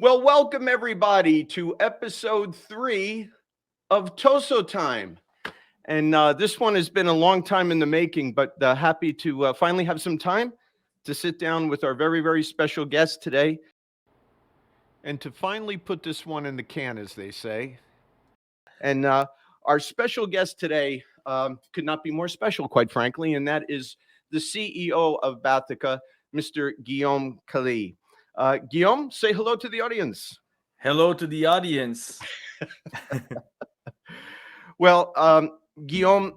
Well, welcome everybody to episode 3 of Tosot Time. And this one has been a long time in the making, but happy to finally have some time to sit down with our very, very special guest today and to finally put this one in the can, as they say. And our special guest today could not be more special, quite frankly, and that is the CEO of Bathica, Mr. Guillaume Caillé. Guillaume, say hello to the audience. Hello to the audience. Well, Guillaume,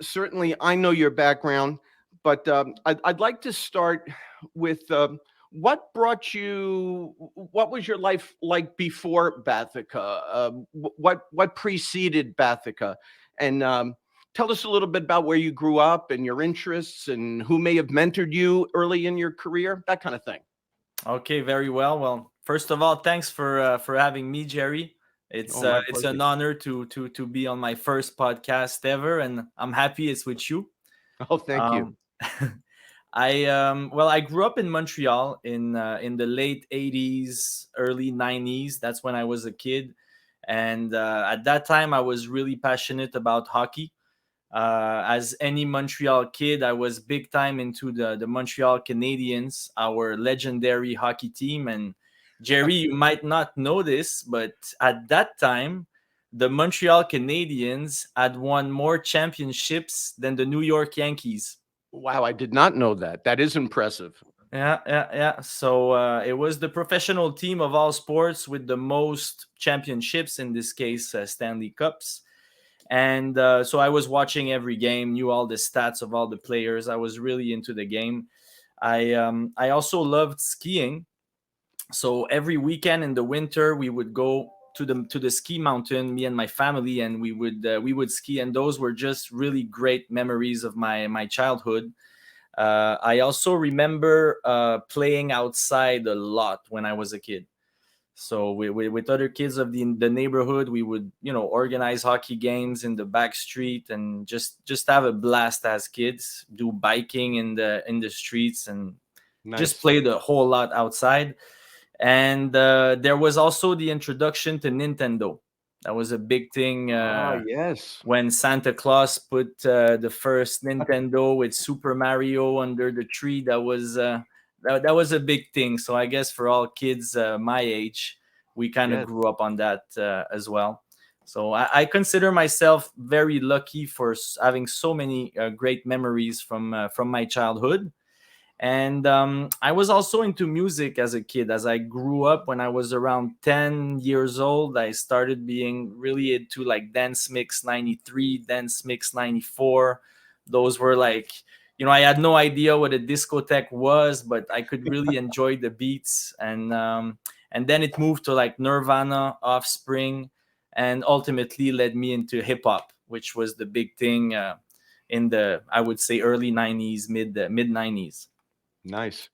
certainly I know your background, but I'd like to start with what was your life like before Bathica? What preceded Bathica? And tell us a little bit about where you grew up and your interests and who may have mentored you early in your career, that kind of thing. Okay, very well. Well, first of all, thanks for having me, Jerry. It's Oh, my uh, it's pleasure. an honor to be on my first podcast ever, and I'm happy it's with you. Oh, thank you. Um, I grew up in Montreal in the late '80s, early '90s. That's when I was a kid, and at that time I was really passionate about hockey. As any Montreal kid, I was big time into the Montreal Canadiens, our legendary hockey team. And Jerry, you might not know this, but at that time, the Montreal Canadiens had won more championships than the New York Yankees. Wow, I did not know that. That is impressive. Yeah. So it was the professional team of all sports with the most championships, in this case, Stanley Cups. And so I was watching every game, knew all the stats of all the players. I was really into the game. I also loved skiing. So every weekend in the winter, we would go to the ski mountain, me and my family, and we would ski. And those were just really great memories of my childhood. I also remember playing outside a lot when I was a kid. So with other kids of the neighborhood, we would organize hockey games in the back street and just have a blast as kids. Do biking in the streets and just Nice. play the whole lot outside. And there was also the introduction to Nintendo. That was a big thing Ah, yes. when Santa Claus put the first Nintendo with Super Mario under the tree. That was a big thing. So I guess for all kids my age, we kind of Yes. grew up on that as well. So I consider myself very lucky for having so many great memories from my childhood. And I was also into music as a kid. As I grew up, when I was around 10 years old, I started being really into like Dance Mix 93, Dance Mix 94. Those were like, I had no idea what a discotheque was, but I could really enjoy the beats. And then it moved to like Nirvana, Offspring, and ultimately led me into hip hop, which was the big thing in the, I would say, early 90s, mid 90s. Nice.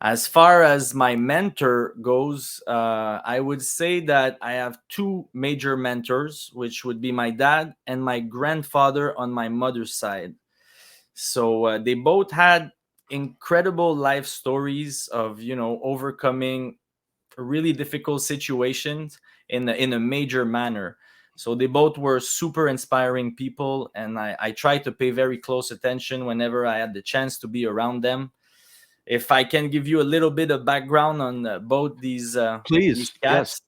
As far as my mentor goes, I would say that I have two major mentors, which would be my dad and my grandfather on my mother's side. So they both had incredible life stories of overcoming really difficult situations in a major manner. So they both were super inspiring people, and I tried to pay very close attention whenever I had the chance to be around them. If I can give you a little bit of background on both these Please. Yes. cats.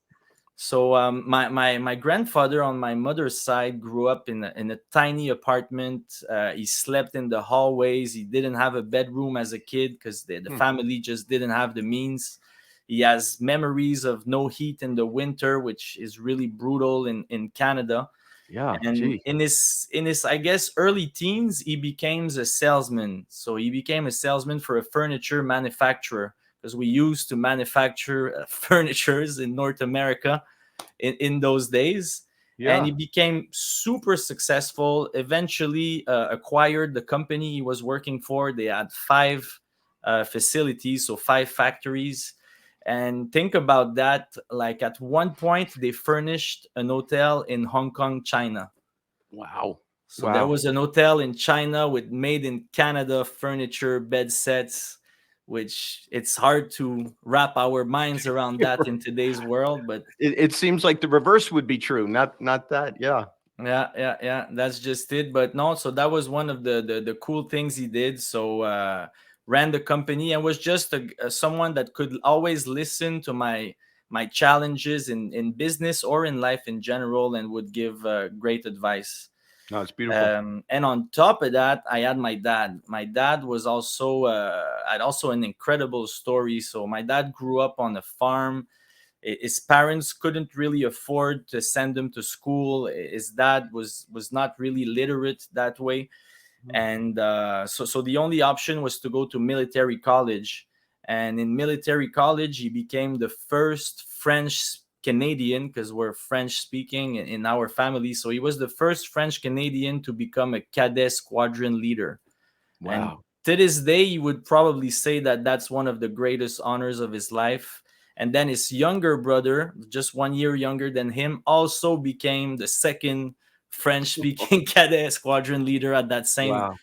So my grandfather on my mother's side grew up in a tiny apartment. He slept in the hallways. He didn't have a bedroom as a kid because the Hmm. family just didn't have the means. He has memories of no heat in the winter, which is really brutal in Canada. Yeah. And Gee. in his I guess early teens, he became a salesman. So he became a salesman for a furniture manufacturer, because we used to manufacture furnitures in North America in those days. And he Yeah. became super successful, eventually acquired the company he was working for. They had five facilities, so five factories. And think about that, like at one point they furnished an hotel in Hong Kong, China. Wow. So there Wow. was an hotel in China with made in Canada furniture, bed sets, which it's hard to wrap our minds around that in today's world. But It seems like the reverse would be true, not that. Yeah. yeah, that's just it. But no, so that was one of the cool things he did. So ran the company and was just someone that could always listen to my challenges in business or in life in general, and would give great advice. No, it's beautiful. And on top of that, I had my dad. My dad was also had also an incredible story. So my dad grew up on a farm. His parents couldn't really afford to send him to school. His dad was not really literate that way, and so the only option was to go to military college. And in military college, he became the first French Canadian, because we're French speaking in our family. So he was the first French Canadian to become a cadet squadron leader. And Wow. to this day, he would probably say that that's one of the greatest honors of his life. And then his younger brother, just 1 year younger than him, also became the second French speaking cadet squadron leader at that same Wow.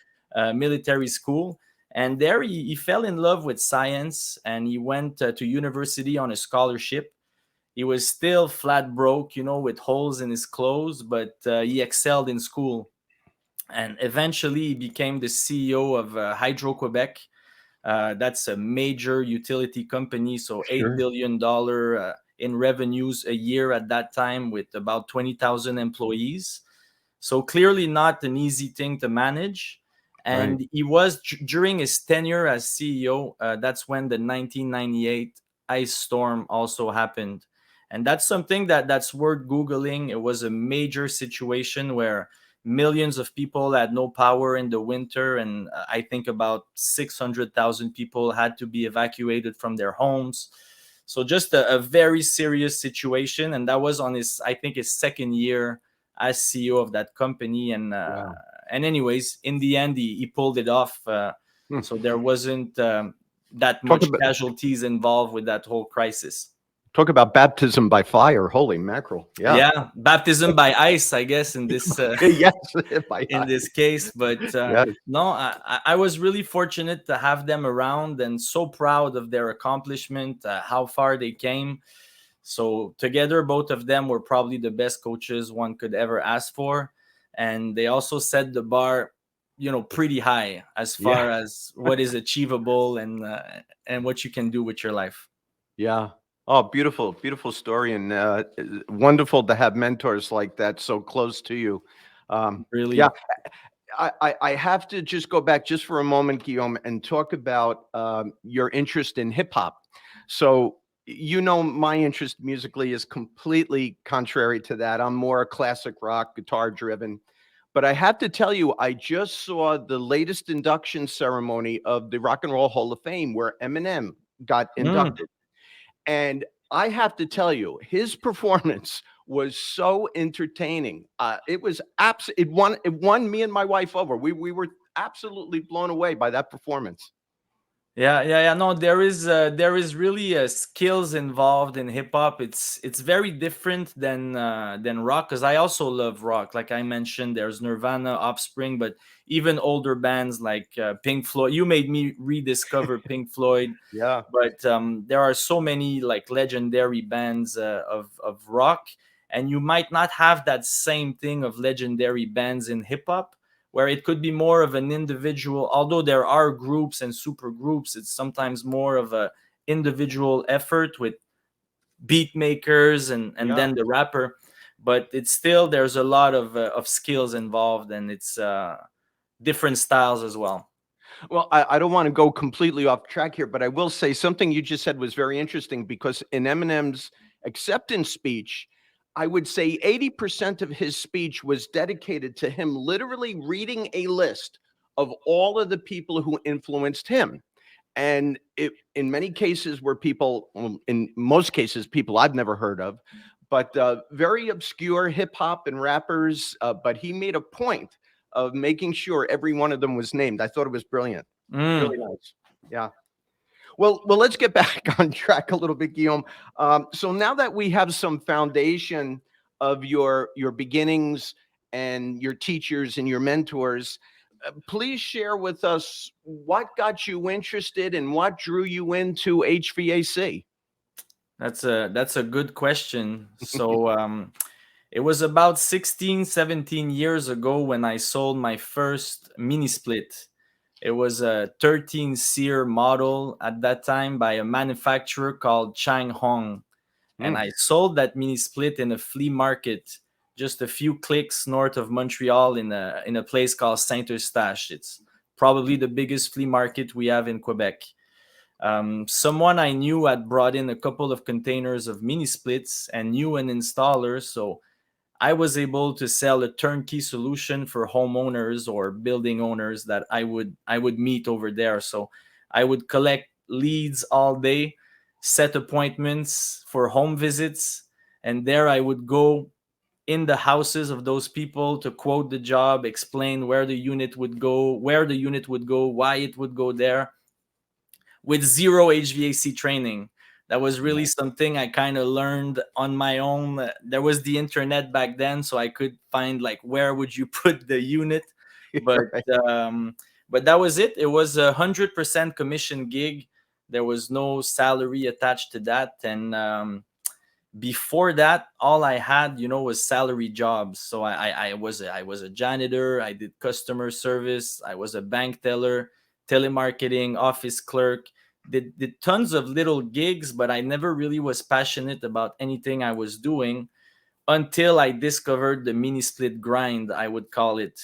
military school. And there he fell in love with science, and he went to university on a scholarship. He was still flat broke, with holes in his clothes, but he excelled in school. And eventually he became the CEO of Hydro-Quebec. That's a major utility company, so Sure. $8 billion in revenues a year at that time, with about 20,000 employees. So clearly not an easy thing to manage. Right. And he was during his tenure as CEO. That's when the 1998 ice storm also happened, and that's something that's worth googling. It was a major situation where millions of people had no power in the winter, and I think about 600,000 people had to be evacuated from their homes. So just a very serious situation, and that was on his, I think, his second year as CEO of that company. Wow. And anyways, in the end, he pulled it off. Hmm. So there wasn't that Talk much about casualties involved with that whole crisis. talk about baptism by fire. Holy mackerel. Yeah. Yeah, baptism by ice, I guess, Yes. By in this case. But yes. no, I was really fortunate to have them around, and so proud of their accomplishment, how far they came. So together, both of them were probably the best coaches one could ever ask for, and they also set the bar, pretty high as Yeah. far as what is achievable, and what you can do with your life. Yeah. Oh, beautiful, beautiful story, and wonderful to have mentors like that so close to you. Yeah, Really. I have to just go back just for a moment, Guillaume, and talk about your interest in hip hop. So, my interest musically is completely contrary to that. I'm more classic rock, guitar driven. But I have to tell you, I just saw the latest induction ceremony of the Rock and Roll Hall of Fame where Eminem got Mm. inducted. And I have to tell you, his performance was so entertaining. It was it won me and my wife over. We were absolutely blown away by that performance. Yeah. No, there is really skills involved in hip hop. It's very different than rock, because I also love rock. Like I mentioned, there's Nirvana, Offspring, but even older bands like Pink Floyd. You made me rediscover Pink Floyd, Yeah, but there are so many like legendary bands of rock, and you might not have that same thing of legendary bands in hip hop, where it could be more of an individual. Although there are groups and super groups, it's sometimes more of a individual effort with beat makers and yeah. then the rapper. But it's still, there's a lot of skills involved, and it's different styles as well. Well, I don't want to go completely off track here, but I will say something you just said was very interesting because in Eminem's acceptance speech, I would say 80% of his speech was dedicated to him literally reading a list of all of the people who influenced him. And in many cases were people, well, in most cases, people I've never heard of, but very obscure hip hop and rappers. But he made a point of making sure every one of them was named. I thought it was brilliant. Really Mm. nice. Yeah. Well, let's get back on track a little bit, Guillaume. So now that we have some foundation of your beginnings and your teachers and your mentors, please share with us what got you interested and what drew you into HVAC. That's a good question. So it was about 16, 17 years ago when I sold my first mini split. It was a 13 SEER model at that time by a manufacturer called Chang Hong. And Mm, I sold that mini split in a flea market just a few clicks north of Montreal in a place called Saint Eustache. It's probably the biggest flea market we have in Quebec. Someone I knew had brought in a couple of containers of mini splits and knew an installer, so I was able to sell a turnkey solution for homeowners or building owners that I would meet over there. So I would collect leads all day, set appointments for home visits, and there I would go in the houses of those people to quote the job, explain where the unit would go, why it would go there, with zero HVAC training. That was really something I kind of learned on my own. There was the internet back then, so I could find like where would you put the unit, but right. um, but that was it. It was 100% commission gig. There was no salary attached to that, and before that, all I had, was salary jobs. So I was a janitor. I did customer service. I was a bank teller, telemarketing, office clerk. Did tons of little gigs, but I never really was passionate about anything I was doing until I discovered the mini split grind, I would call it.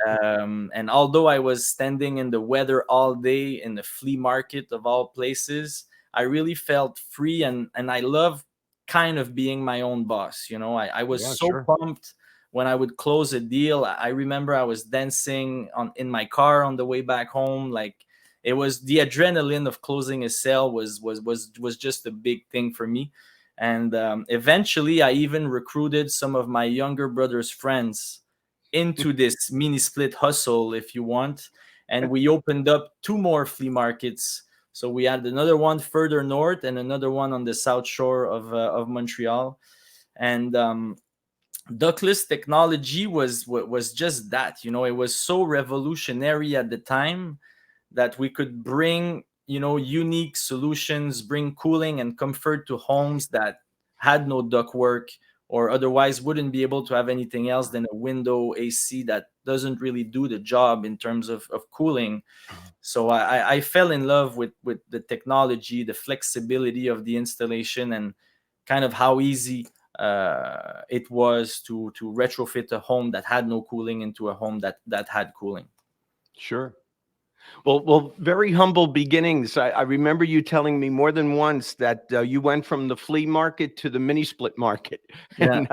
And although I was standing in the weather all day in the flea market of all places, I really felt free, and I love kind of being my own boss. I was Yeah, so sure. pumped when I would close a deal. I remember I was dancing in my car on the way back home. Like, it was the adrenaline of closing a sale was just a big thing for me. And eventually I even recruited some of my younger brother's friends into this mini split hustle, if you want. And we opened up two more flea markets. So we had another one further north and another one on the south shore of Montreal. And ductless technology was just that. It was so revolutionary at the time that we could bring unique solutions, bring cooling and comfort to homes that had no ductwork or otherwise wouldn't be able to have anything else than a window AC that doesn't really do the job in terms of cooling. So I fell in love with the technology, the flexibility of the installation, and kind of how easy it was to retrofit a home that had no cooling into a home that had cooling. Sure. Well, very humble beginnings. I remember you telling me more than once that you went from the flea market to the mini split market, Yeah.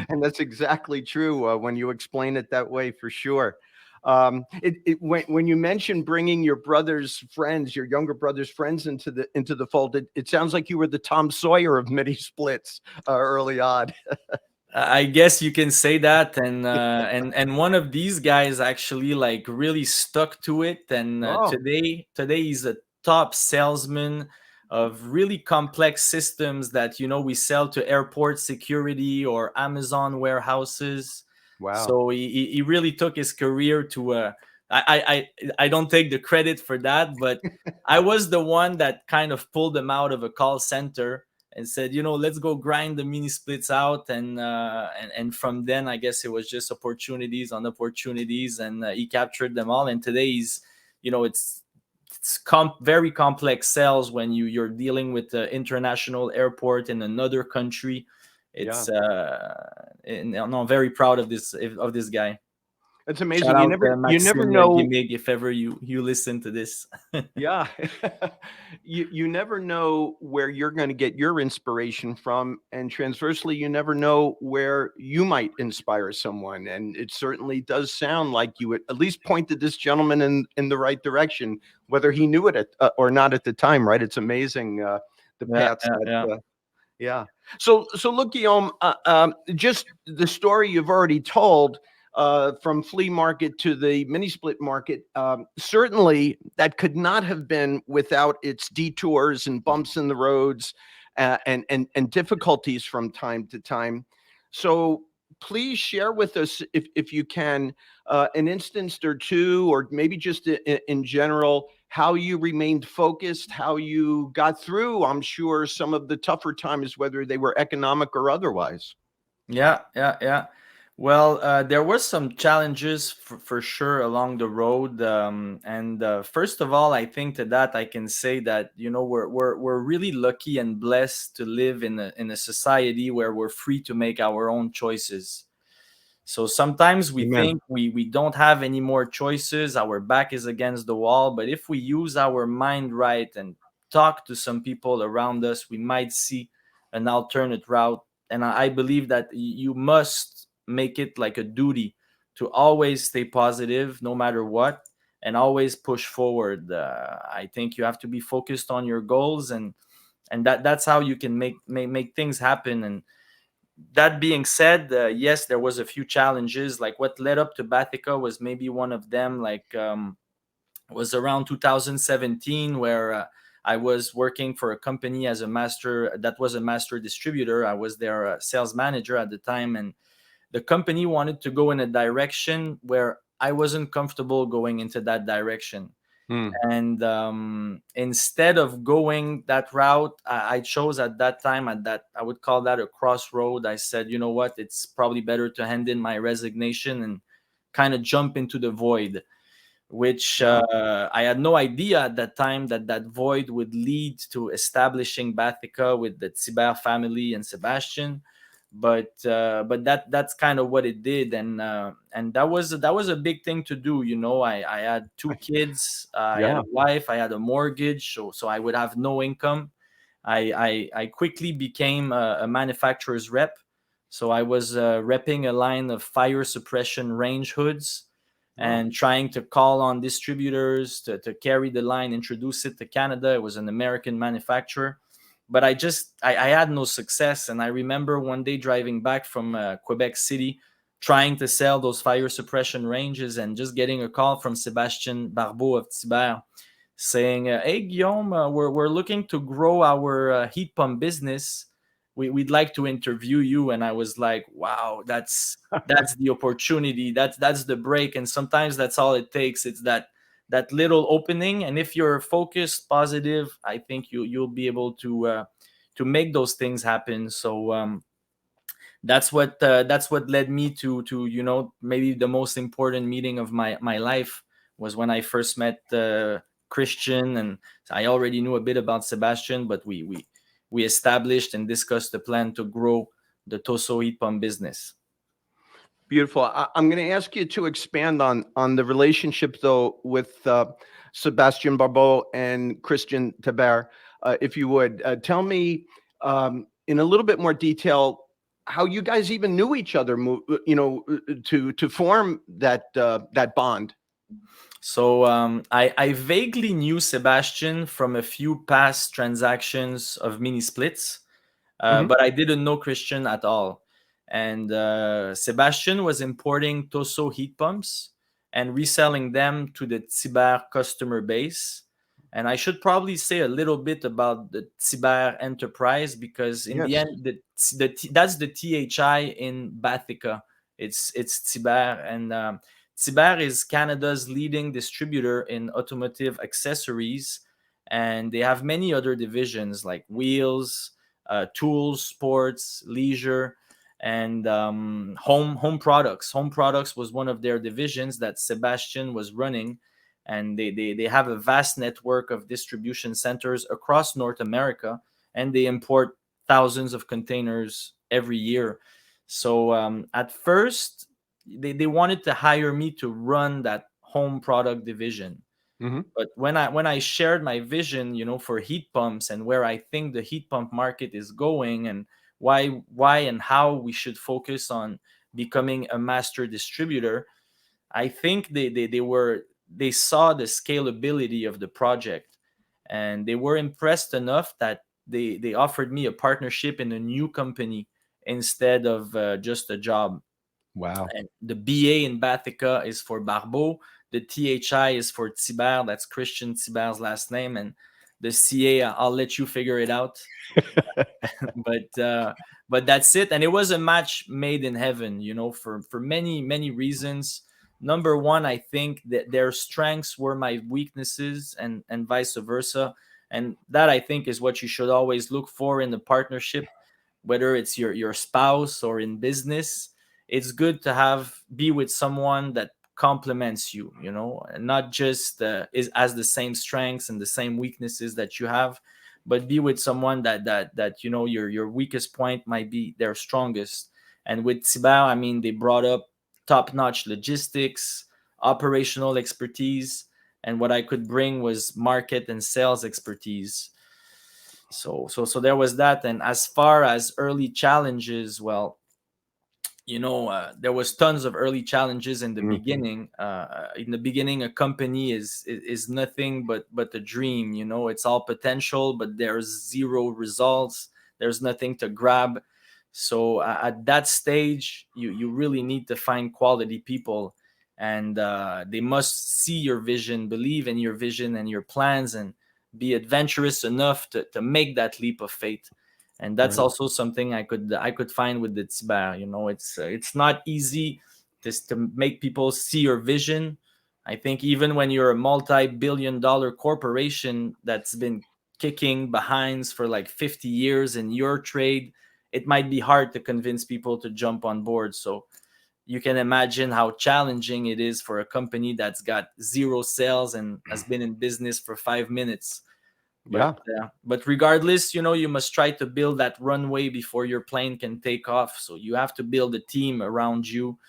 and that's exactly true when you explain it that way, for sure. When you mentioned bringing your brother's friends, your younger brother's friends into the fold, it sounds like you were the Tom Sawyer of mini splits early on. I guess you can say that, and one of these guys actually like really stuck to it, and Oh, today he's a top salesman of really complex systems that we sell to airport security or Amazon warehouses. wow. So he really took his career to I don't take the credit for that, but I was the one that kind of pulled him out of a call center and said, let's go grind the mini splits out, and from then I guess it was just opportunities on opportunities, and he captured them all. And today it's very complex sales when you're dealing with the international airport in another country. Yeah, It's and I'm very proud of this guy. it's Shout amazing. You out never you never Maxime know. Gimig if ever you listen to this. Yeah. You never know where you're going to get your inspiration from, and transversely you never know where you might inspire someone, and it certainly does sound like you at least pointed this gentleman in the right direction, whether he knew it or not at the time, right? It's amazing the Yeah, paths yeah, that yeah. yeah. So look, Guillaume, just the story you've already told, from flea market to the mini split market, certainly that could not have been without its detours and bumps in the roads, and difficulties from time to time. So please share with us, if you can, an instance or two, or maybe just in general, how you remained focused, how you got through, I'm sure, some of the tougher times, whether they were economic or otherwise. Yeah. Well, there were some challenges for sure along the road, and first of all, I think to that I can say that we're really lucky and blessed to live in a society where we're free to make our own choices. So sometimes we Amen. think we don't have any more choices, our back is against the wall, but if we use our mind right and talk to some people around us, we might see an alternate route. And I believe that you must make it like a duty to always stay positive no matter what, and always push forward. I think you have to be focused on your goals, and that's how you can make things happen. And that being said, yes, there was a few challenges. Like what led up to Bathica was maybe one of them. Like was around 2017, where I was working for a company as a master, that was a master distributor. I was their sales manager at the time, and the company wanted to go in a direction where I wasn't comfortable going into that direction. Hmm. And instead of going that route, I chose at that time, at that, I would call that a crossroad. I said, you know what, it's probably better to hand in my resignation and kind of jump into the void, which Wow. I had no idea at that time that that void would lead to establishing Bathica with the Tiber family and Sebastian. But that's kind of what it did, and that was a big thing to do. I had two kids, I had Yeah. a wife, I had a mortgage, so I would have no income. I quickly became a manufacturer's rep, so I was repping a line of fire suppression range hoods Wow. and trying to call on distributors to carry the line, introduce it to Canada. It was an American manufacturer, but I had no success. And I remember one day driving back from Quebec City, trying to sell those fire suppression ranges, and just getting a call from Sébastien Barbeau of Tiber saying, "Hey Guillaume, we're looking to grow our heat pump business. We'd like to interview you." And I was like, "Wow, that's the opportunity. That's the break." And sometimes that's all it takes. It's that little opening, and if you're focused, positive, I think you'll be able to make those things happen. So that's what led me to maybe the most important meeting of my life was when I first met Christian, and I already knew a bit about Sebastian, but we established and discussed the plan to grow the Tosot heat pump business. Beautiful. I'm going to ask you to expand on the relationship, though, with Sebastian Barbeau and Christian Taber, if you would. Tell me in a little bit more detail how you guys even knew each other, to form that bond. So I vaguely knew Sebastian from a few past transactions of mini splits, Hmm. but I didn't know Christian at all. And Sebastian was importing Tosot heat pumps and reselling them to the Tiber customer base. And I should probably say a little bit about the Tiber enterprise, because in the Yes. end, that's the THI in Bathica. It's Tiber, and Tiber is Canada's leading distributor in automotive accessories, and they have many other divisions like wheels, tools, sports, leisure, and home products. Home products was one of their divisions that Sebastian was running, and they have a vast network of distribution centers across North America, and they import thousands of containers every year. So at first, they wanted to hire me to run that home product division. Hmm. But when I shared my vision, for heat pumps and where I think the heat pump market is going, and why and how we should focus on becoming a master distributor, I think they saw the scalability of the project, and they were impressed enough that they offered me a partnership in a new company instead of just a job. Wow. And the BA in Bathica is for Barbeau. The THI is for Tiber. That's Christian Tiber's last name. And the CA, I'll let you figure it out. But that's it. And it was a match made in heaven, for many reasons. Number one, I think that their strengths were my weaknesses, and vice versa. And that, I think, is what you should always look for in a partnership, whether it's your spouse or in business. It's good to be with someone that complements you, and not just has the same strengths and the same weaknesses that you have, but be with someone that your weakest point might be their strongest. And with Thibaut, I mean, they brought up top-notch logistics, operational expertise, and what I could bring was market and sales expertise. So there was that. And as far as early challenges, well, there was tons of early challenges in the beginning. In the beginning, a company is nothing but a dream. It's all potential, but there's zero results. There's nothing to grab. So at that stage, you really need to find quality people, and they must see your vision, believe in your vision and your plans, and be adventurous enough to make that leap of faith. And that's also something I could find with the Tiber. It's not easy just to make people see your vision. I think even when you're a multi-billion-dollar corporation that's been kicking behinds for like 50 years in your trade, it might be hard to convince people to jump on board. So you can imagine how challenging it is for a company that's got zero sales and has been in business for 5 minutes. But regardless, you must try to build that runway before your plane can take off. So you have to build a team around you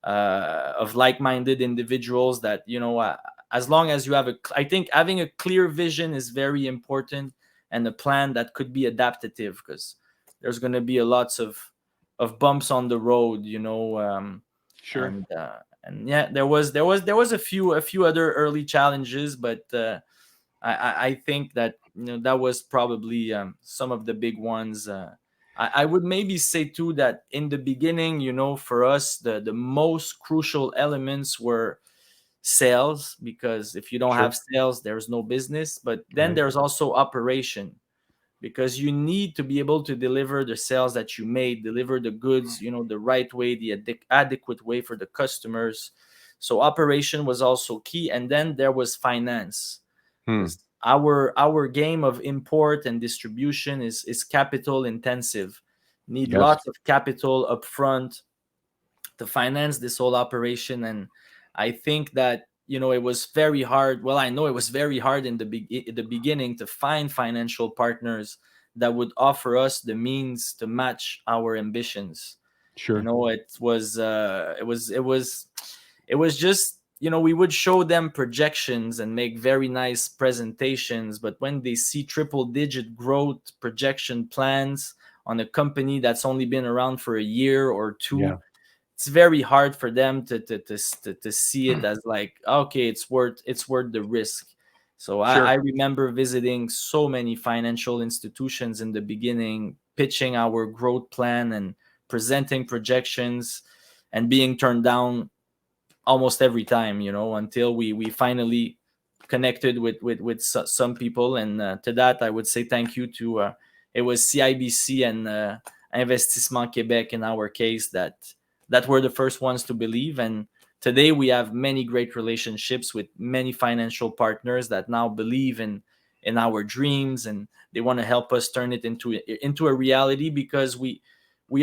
of like-minded individuals that, as long as you have I think having a clear vision is very important, and a plan that could be adaptive, because there's going to be lots of bumps on the road, Sure. And yeah, there was a few other early challenges, but I think that that was probably some of the big ones. I would maybe say too that in the beginning, for us, the most crucial elements were sales, because if you don't have sales, there's no business. But then there's also operation, because you need to be able to deliver the sales that you made, deliver the goods, the right way, the adequate way for the customers. So operation was also key. And then there was finance. Our game of import and distribution is capital intensive. Need lots of capital up front to finance this whole operation. And I think that it was very hard. Well, I know it was very hard in the beginning to find financial partners that would offer us the means to match our ambitions. It was just, we would show them projections and make very nice presentations, but when they see triple digit growth projection plans on a company that's only been around for a year or two, it's very hard for them to see it as like, okay, it's worth the risk. So I remember visiting so many financial institutions in the beginning, pitching our growth plan and presenting projections, and being turned down almost every time, until we finally connected with some people. And to that, I would say thank you to it was CIBC and Investissement Québec in our case that were the first ones to believe. And today we have many great relationships with many financial partners that now believe in our dreams, and they want to help us turn it into a reality, because we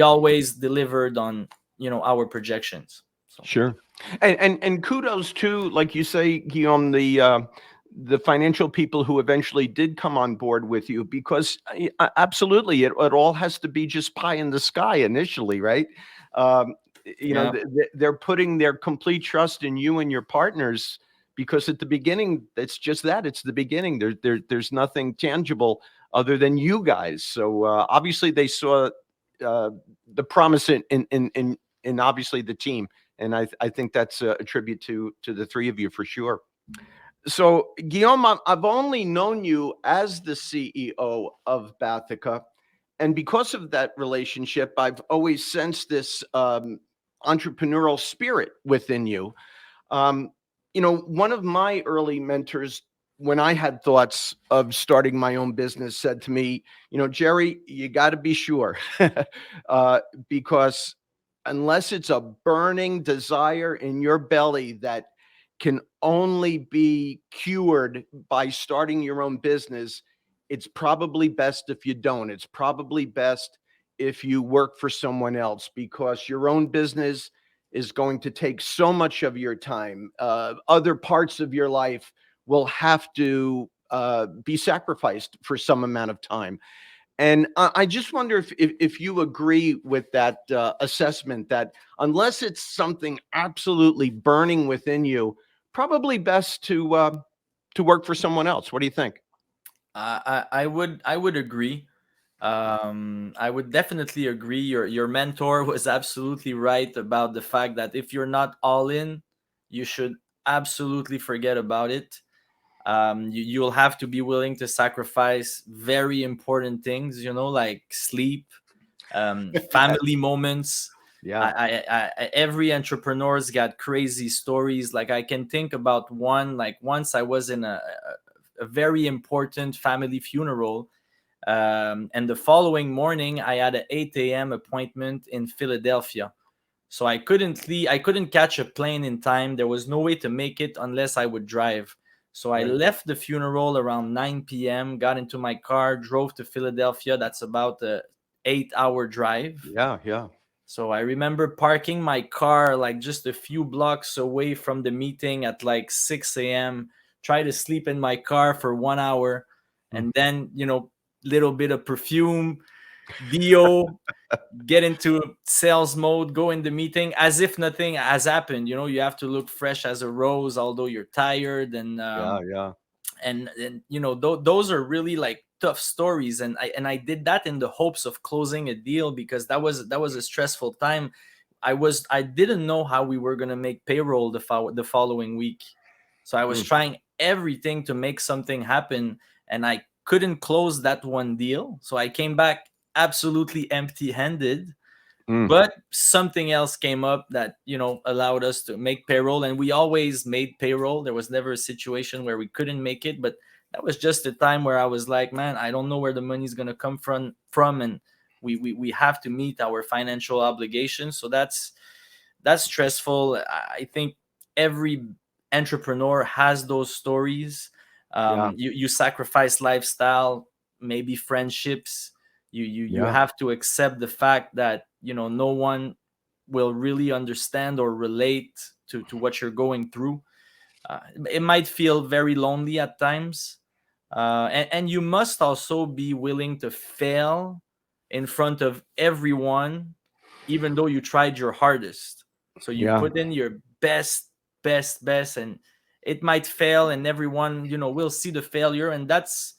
always delivered on our projections. So. Sure. And kudos to, like you say, Guillaume, the financial people who eventually did come on board with you, because absolutely it all has to be just pie in the sky initially, right? They're putting their complete trust in you and your partners, because at the beginning, it's just that, it's the beginning. There's nothing tangible other than you guys. So obviously they saw the promise in obviously the team. And I think that's a tribute to the three of you for sure. So Guillaume, I've only known you as the CEO of Bathica. And because of that relationship, I've always sensed this entrepreneurial spirit within you. One of my early mentors when I had thoughts of starting my own business, said to me, Jerry, you got to be sure, because unless it's a burning desire in your belly that can only be cured by starting your own business, it's probably best if you don't. It's probably best if you work for someone else, because your own business is going to take so much of your time. Other parts of your life will have to be sacrificed for some amount of time. And I just wonder if you agree with that assessment, that unless it's something absolutely burning within you, probably best to work for someone else. What do you think? I would agree. I would definitely agree. Your mentor was absolutely right about the fact that if you're not all in, you should absolutely forget about it. You'll have to be willing to sacrifice very important things, like sleep, family moments. Yeah. Every entrepreneur's got crazy stories. Like I can think about one. Like once I was in a very important family funeral, and the following morning I had an 8 a.m. appointment in Philadelphia. So I couldn't catch a plane in time. There was no way to make it unless I would drive. So I Right. left the funeral around 9 p.m., got into my car, drove to Philadelphia. That's about a 8-hour drive. Yeah. Yeah. So I remember parking my car like just a few blocks away from the meeting at like 6 a.m., try to sleep in my car for 1 hour, Mm. and then, little bit of perfume, Dio, get into sales mode, go in the meeting as if nothing has happened. You have to look fresh as a rose, although you're tired. And Yeah. Yeah. those are really like tough stories. And I did that in the hopes of closing a deal, because that was a stressful time. I didn't know how we were going to make payroll the following week. So I was Mm. trying everything to make something happen, and I couldn't close that one deal. So I came back absolutely empty handed. Mm. But something else came up that allowed us to make payroll, and we always made payroll. There was never a situation where we couldn't make it. But that was just a time where I was like, man, I don't know where the money's going to come from, and we have to meet our financial obligations. So that's stressful. I think every entrepreneur has those stories. Yeah. You sacrifice lifestyle, maybe friendships. You Yeah. have to accept the fact that no one will really understand or relate to what you're going through. It might feel very lonely at times, and you must also be willing to fail in front of everyone, even though you tried your hardest. So you Yeah. put in your best, and it might fail, and everyone will see the failure. And that's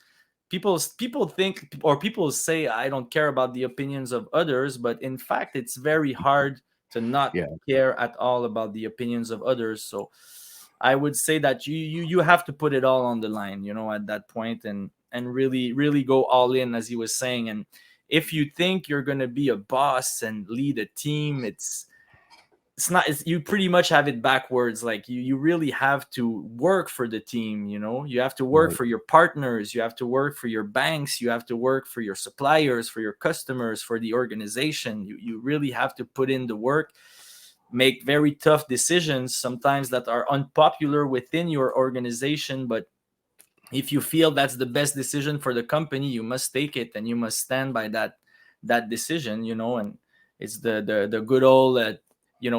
people think, or people say, I don't care about the opinions of others, but in fact it's very hard to not Yeah. care at all about the opinions of others. So I would say that you have to put it all on the line, at that point, and really really go all in, as he was saying. And if you think you're going to be a boss and lead a team, it's not, you pretty much have it backwards. Like you really have to work for the team. You have to work Right. for your partners, you have to work for your banks, you have to work for your suppliers, for your customers, for the organization. You really have to put in the work, make very tough decisions sometimes that are unpopular within your organization. But if you feel that's the best decision for the company, you must take it, and you must stand by that decision. And it's the good old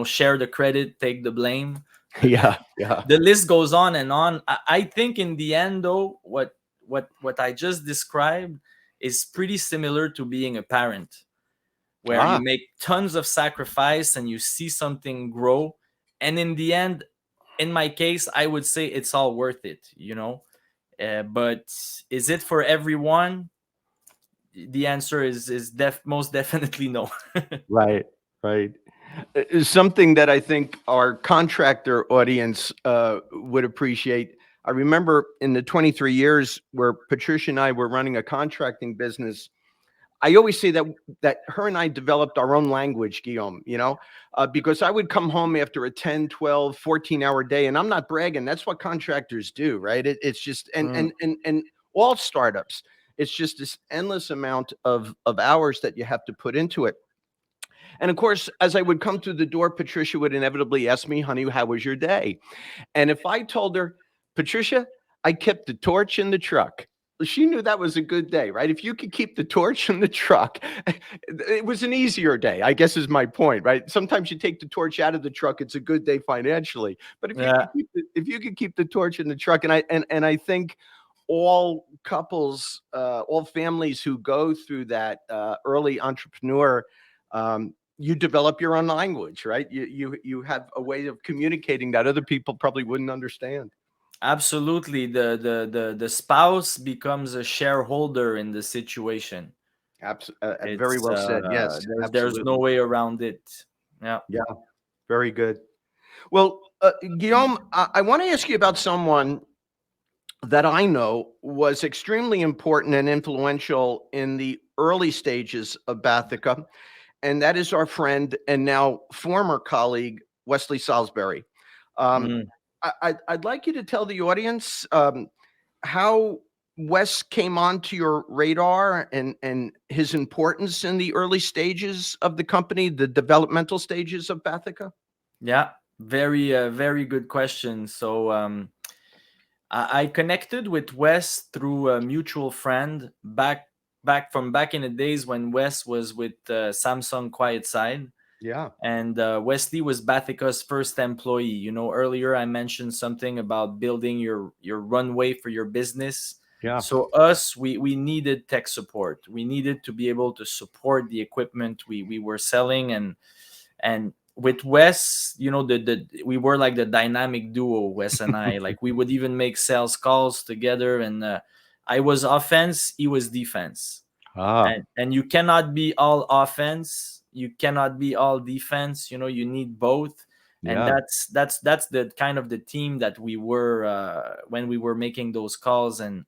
share the credit, take the blame. Yeah. Yeah. The list goes on and on. I think in the end, though, what I just described is pretty similar to being a parent, where you Ah. make tons of sacrifice and you see something grow. And in the end, in my case, I would say it's all worth it. But is it for everyone? The answer is most definitely no. Right. Right. Something that I think our contractor audience would appreciate. I remember in the 23 years where Patricia and I were running a contracting business, I always say that her and I developed our own language, Guillaume, because I would come home after a 10, 12, 14-hour day, and I'm not bragging. That's what contractors do, right? It's just, Mm. and all startups, it's just this endless amount of hours that you have to put into it. And of course, as I would come through the door, Patricia would inevitably ask me, honey, how was your day? And if I told her, Patricia, I kept the torch in the truck, she knew that was a good day, right? If you could keep the torch in the truck, it was an easier day, I guess is my point, right? Sometimes you take the torch out of the truck, it's a good day financially. But if you Yeah. could keep the torch in the truck, and I think all couples, all families who go through that early entrepreneur, you develop your own language, right? You have a way of communicating that other people probably wouldn't understand. Absolutely. The spouse becomes a shareholder in the situation. Very It's well said. Yes, there's no absolutely. way around it. Yeah. Yeah, very good. Well, Guillaume, I want to ask you about someone that I know was extremely important and influential in the early stages of Bathica, and that is our friend and now former colleague, Wesley Salisbury. Um, Mm. I'd like you to tell the audience how Wes came onto your radar and his importance in the early stages of the company, the developmental stages of Bathica. Yeah. Very good question. So I connected with Wes through a mutual friend back in the days when Wes was with Samsung Quiet Side. Yeah, And Wesley was Bathica's first employee. Earlier I mentioned something about building your runway for your business. yeah, So us, we needed tech support. We needed to be able to support the equipment we were selling, and with Wes, we were like the dynamic duo, Wes and I. Like we would even make sales calls together, and I was offense, he was defense, ah, and you cannot be all offense, you cannot be all defense. You need both. And yeah, that's the kind of the team that we were when we were making those calls. And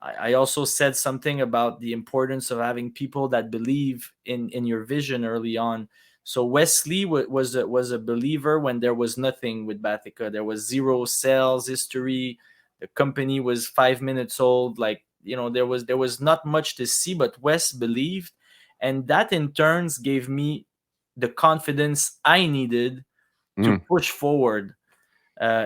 I also said something about the importance of having people that believe in your vision early on. So Wesley was a believer when there was nothing with Bathica. There was zero sales history. The company was 5 minutes old. Like, there was not much to see, but Wes believed, and that in turns gave me the confidence I needed to mm, push forward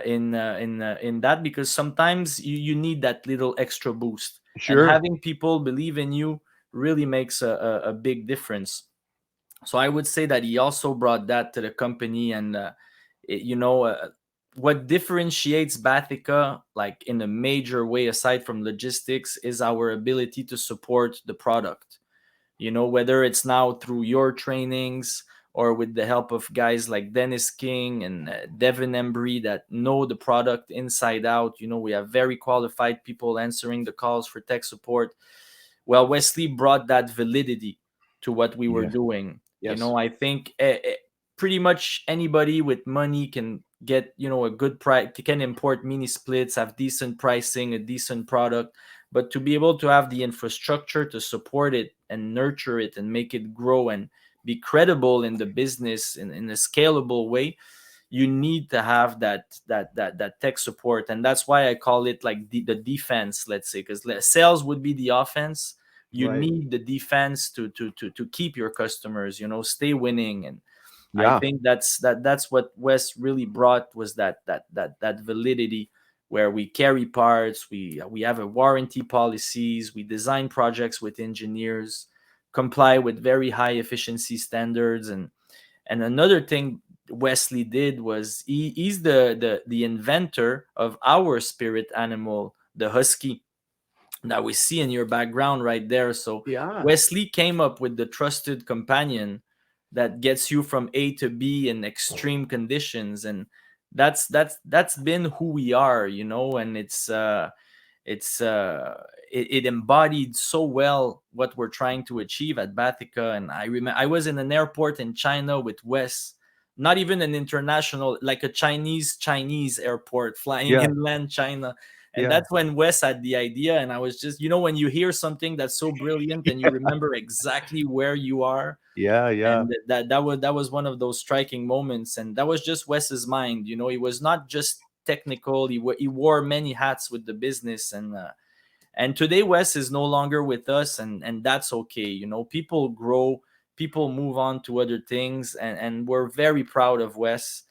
in that, because sometimes you need that little extra boost, and sure, having people believe in you really makes a big difference. So I would say that he also brought that to the company. And it- you know uh, what differentiates Bathica, like in a major way aside from logistics, is our ability to support the product. Whether it's now through your trainings or with the help of guys like Dennis King and Devin Embry that know the product inside out. We have very qualified people answering the calls for tech support. Well, Wesley brought that validity to what we were yeah, doing. yes, I think pretty much anybody with money can get, a good price, can import mini splits, have decent pricing, a decent product. But to be able to have the infrastructure to support it and nurture it and make it grow and be credible in the business in a scalable way, you need to have that tech support. And that's why I call it like the defense, let's say, because sales would be the offense. You right, need the defense to keep your customers, stay winning. And I yeah, think that's what Wes really brought, was that validity, where we carry parts, we have a warranty policies, we design projects with engineers, comply with very high efficiency standards. And another thing Wesley did was he's the inventor of our spirit animal, the husky, that we see in your background right there. So yeah, Wesley came up with the trusted companion that gets you from A to B in extreme conditions. And that's been who we are. And it embodied so well what we're trying to achieve at Bathica. And I remember I was in an airport in China with Wes, not even an international, like a Chinese airport, flying yeah, inland China. And Yeah. that's when Wes had the idea, and I was just, when you hear something that's so brilliant and you remember exactly where you are, Yeah. Yeah. and that was one of those striking moments, and that was just Wes's mind. He was not just technical. He wore many hats with the business, and today Wes is no longer with us, and that's okay. People grow, people move on to other things, and we're very proud of Wes.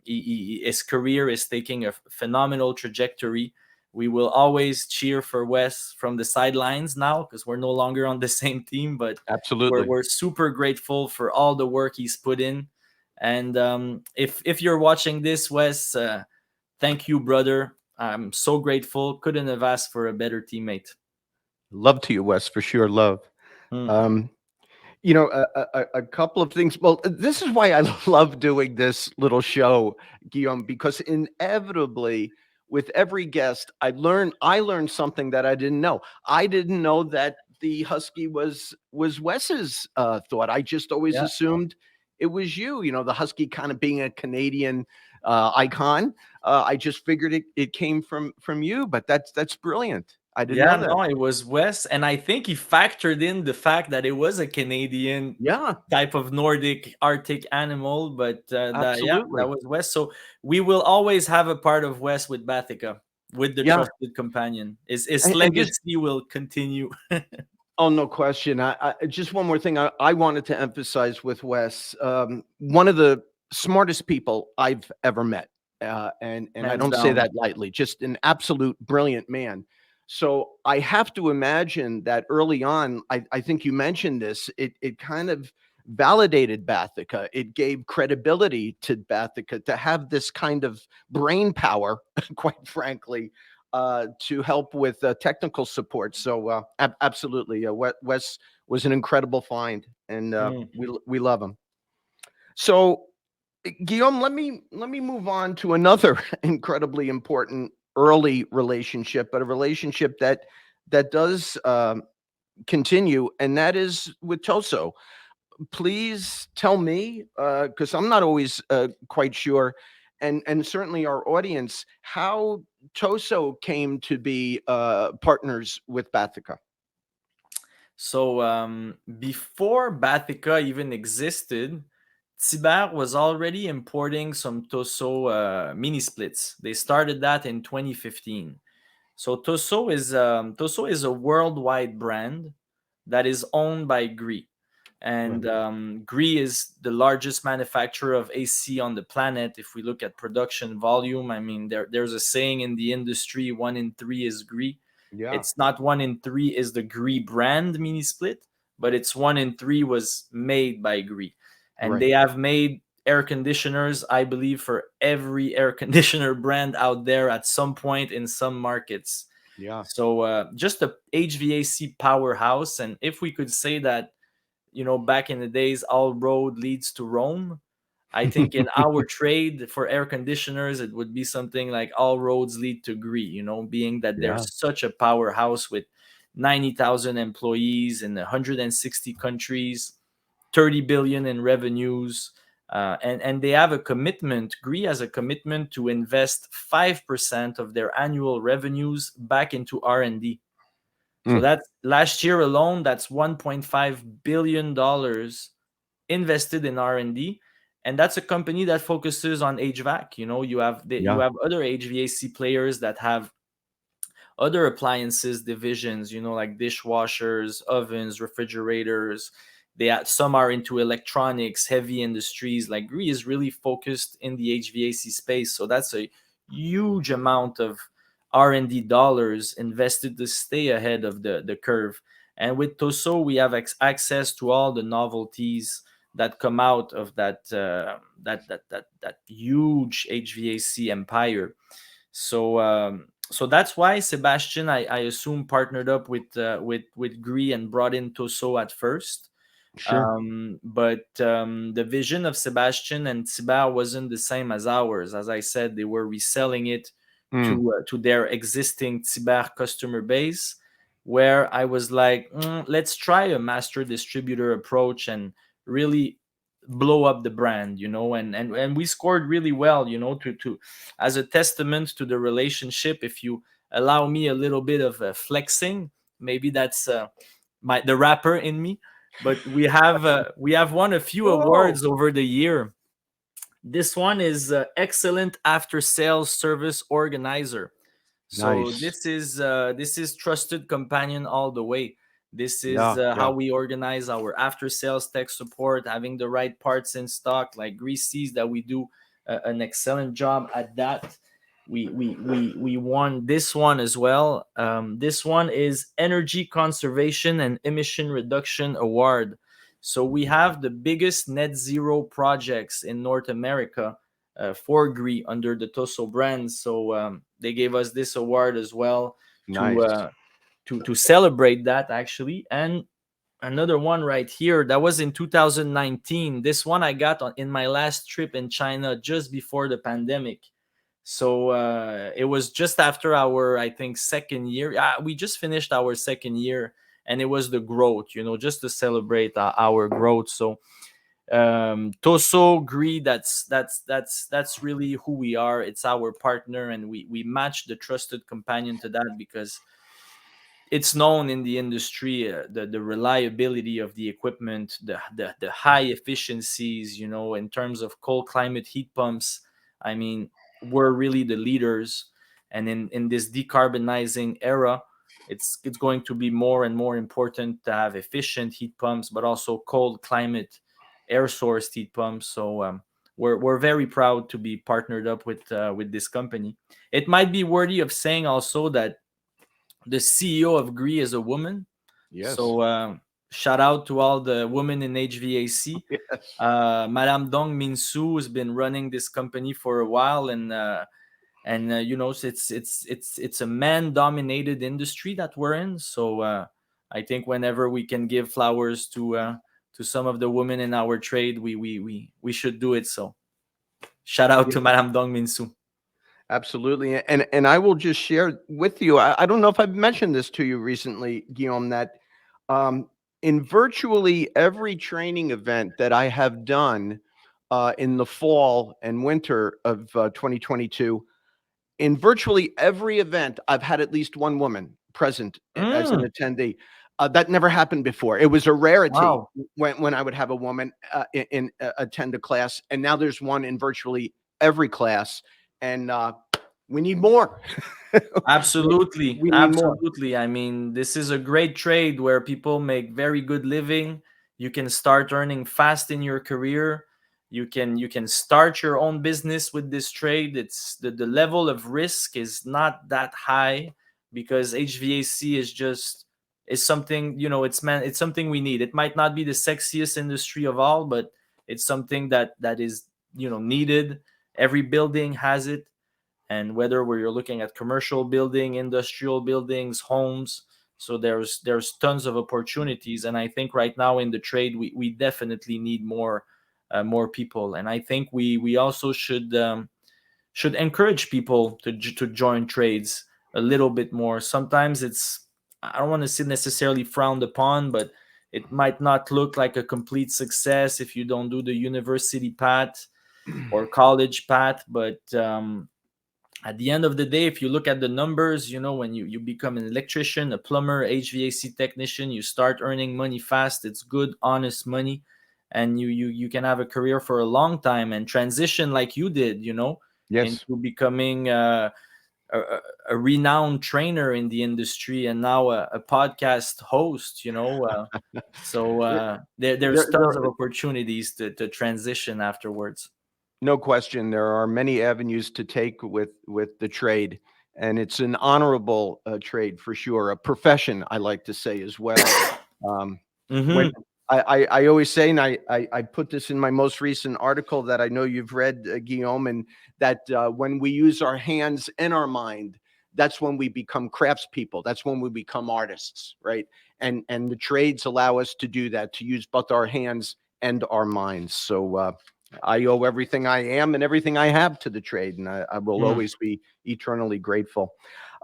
His career is taking a phenomenal trajectory. We will always cheer for Wes from the sidelines now because we're no longer on the same team, but we're, Absolutely. we're super grateful for all the work he's put in. And if you're watching this, Wes, thank you, brother. I'm so grateful. Couldn't have asked for a better teammate. Love to you, Wes, for sure. Love. Hmm. Um, a couple of things. Well, this is why I love doing this little show, Guillaume, because inevitably, with every guest, I learned something that I didn't know. I didn't know that the husky was Wes's thought. I just always Yeah. assumed it was you. The husky kind of being a Canadian icon. I just figured it came from you, but that's brilliant. I didn't Yeah, know that. no, it was Wes. And I think he factored in the fact that it was a Canadian Yeah, type of Nordic Arctic animal, but that absolutely. was Wes. So we will always have a part of Wes with Bathica, with the Yeah, trusted companion. His and just legacy will continue. oh, no question. I just one more thing I wanted to emphasize with Wes. One of the smartest people I've ever met, and I Hands don't say down. that lightly. Just an absolute brilliant man. So I have to imagine that early on, I think you mentioned this. It kind of validated Bathica. It gave credibility to Bathica to have this kind of brain power, quite frankly, to help with technical support. So absolutely, Wes was an incredible find, and Mm. we love him. So Guillaume, let me move on to another incredibly important early relationship, but a relationship that does continue, and that is with Toso. Please tell me, because I'm not always quite sure, and certainly our audience, how Toso came to be partners with Bathica. So before Bathica even existed, Tiber was already importing some Toso mini splits. They started that in 2015. So Toso is a worldwide brand that is owned by Gree, and Right. Gree is the largest manufacturer of AC on the planet. If we look at production volume, I mean, there's a saying in the industry: 1 in 3 is Gree. Yeah. It's not 1 in 3 is the Gree brand mini split, but it's 1 in 3 was made by Gree, and Right. they have made air conditioners, I believe, for every air conditioner brand out there at some point in some markets. Yeah. So just a HVAC powerhouse. And if we could say that, back in the days, all road leads to Rome, I think in our trade for air conditioners, it would be something like all roads lead to Gree, being that they're Yeah. such a powerhouse with 90,000 employees in 160 countries, 30 billion in revenues. And they have a commitment. Gree has a commitment to invest 5% of their annual revenues back into R&D. So Mm. that's last year alone, that's $1.5 billion invested in R&D, and that's a company that focuses on HVAC. You Yeah. have other HVAC players that have other appliances divisions, like dishwashers, ovens, refrigerators. Some are into electronics, heavy industries. Like Gree is really focused in the HVAC space, so that's a huge amount of R&D dollars invested to stay ahead of the curve. And with Tosot, we have access to all the novelties that come out of that huge HVAC empire. So that's why Sebastian, I assume, partnered up with Gree and brought in Toso at first. Sure. But the vision of Sebastian and Tiber wasn't the same as ours. As I said, they were reselling it Mm. to their existing Tiber customer base. Where I was like, let's try a master distributor approach and really blow up the brand, you know, and we scored really well, you know, to as a testament to the relationship. If you allow me a little bit of flexing, maybe that's the rapper in me, but we have won a few Whoa, awards over the year. This one is excellent after sales service organizer. So nice. this is trusted companion all the way. This is Yeah, how yeah. we organize our after sales tech support, having the right parts in stock. Like Greece sees that we do an excellent job at that. We won this one as well. This one is Energy Conservation and Emission Reduction Award. So we have the biggest net zero projects in North America for GRI under the Tosot brand. So they gave us this award as well to Nice. uh, to celebrate that actually. And another one right here that was in 2019. This one I got in my last trip in China just before the pandemic. So it was just after our, I think, second year. We just finished our second year, and it was the growth, you know, just to celebrate our growth. So Toso Gree, that's really who we are. It's our partner, and we match the trusted companion to that because it's known in the industry, the reliability of the equipment, the high efficiencies, you know, in terms of cold climate heat pumps. I mean, we're really the leaders, and in this decarbonizing era, it's going to be more and more important to have efficient heat pumps, but also cold climate air source heat pumps. So we're very proud to be partnered up with this company. It might be worthy of saying also that the CEO of GRI is a woman. Yes. So shout out to all the women in HVAC. Yes. Madame Dong Min Soo has been running this company for a while, and you know, so it's a man-dominated industry that we're in. So I think whenever we can give flowers to some of the women in our trade, we should do it. So shout out Yeah, to Madame Dong Min Soo. absolutely. And I will just share with you. I don't know if I've mentioned this to you recently, Guillaume, that um, in virtually every training event that I have done in the fall and winter of 2022, in virtually every event, I've had at least one woman present as an Mm, attendee. That never happened before. It was a rarity wow, when I would have a woman attend a class, and now there's one in virtually every class, and we need more. we, absolutely, we need more. absolutely. I mean, this is a great trade where people make very good living. You can start earning fast in your career. You can start your own business with this trade. It's the level of risk is not that high because HVAC is something, you know, it's something we need. It might not be the sexiest industry of all, but it's something that is, you know, needed. Every building has it, and whether we're looking at commercial building, industrial buildings, homes. So there's tons of opportunities, and I think right now in the trade we definitely need more people, and I think we also should encourage people to join trades a little bit more. Sometimes it's, I don't want to say necessarily frowned upon, but it might not look like a complete success if you don't do the university path or college path, but at the end of the day, if you look at the numbers, you know, when you become an electrician, a plumber, HVAC technician, you start earning money fast. It's good, honest money, and you can have a career for a long time and transition like you did, you know, Yes. into becoming a renowned trainer in the industry, and now a podcast host, you know. So there's There, tons there, of opportunities to transition afterwards. no question, there are many avenues to take with the trade, and it's an honorable trade for sure, a profession, I like to say as well. When Hmm. I always say, and I put this in my most recent article that I know you've read, Guillaume, and that when we use our hands and our mind, that's when we become craftspeople. That's when we become artists, right? And the trades allow us to do that, to use both our hands and our minds. So I owe everything I am and everything I have to the trade, and I will always be eternally grateful.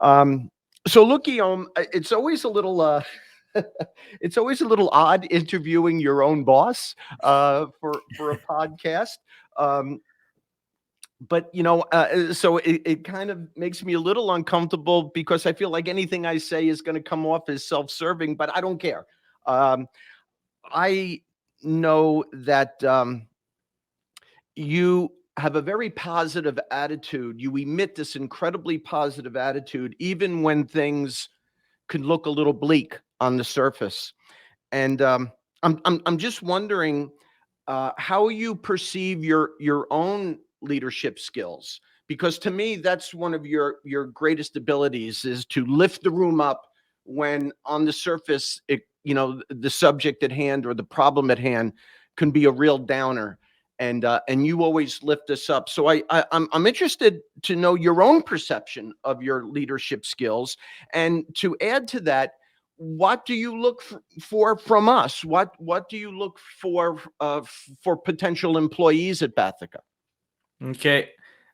Um, so look, Guillaume, it's always a little. it's always a little odd interviewing your own boss for a podcast. Um, but so it kind of makes me a little uncomfortable because I feel like anything I say is going to come off as self-serving, but I don't care. Um, I know that you have a very positive attitude. You emit this incredibly positive attitude, even when things could look a little bleak on the surface. And I'm just wondering how you perceive your own leadership skills, because to me that's one of your greatest abilities, is to lift the room up when on the surface the subject at hand or the problem at hand can be a real downer. And you always lift us up. So I'm interested to know your own perception of your leadership skills, and to add to that, what do you look for from us? What do you look for potential employees at Bathica? Okay.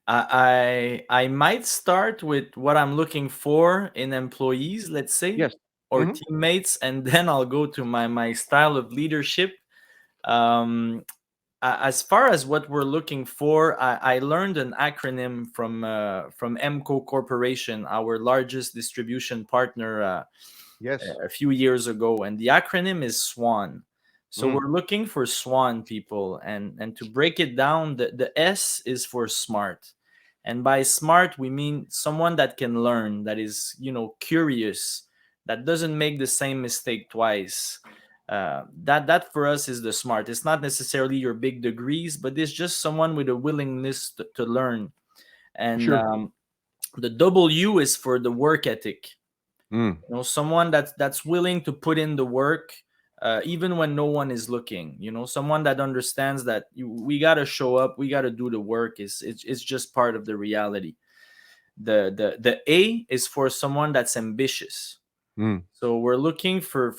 I might start with what I'm looking for in employees, let's say, Yes. or Hmm. teammates, and then I'll go to my style of leadership. Um, as far as what we're looking for, I learned an acronym from MCO Corporation, our largest distribution partner, Yes. a few years ago, and the acronym is SWAN. So Mm. we're looking for SWAN people, and to break it down, the S is for smart, and by smart we mean someone that can learn, that is curious, that doesn't make the same mistake twice. That for us is the smart. It's not necessarily your big degrees, but it's just someone with a willingness to learn. And Sure. the W is for the work ethic. Mm. Someone that's willing to put in the work, even when no one is looking. Someone that understands that we got to show up, we got to do the work. It's just part of the reality. The A is for someone that's ambitious. Mm. So we're looking for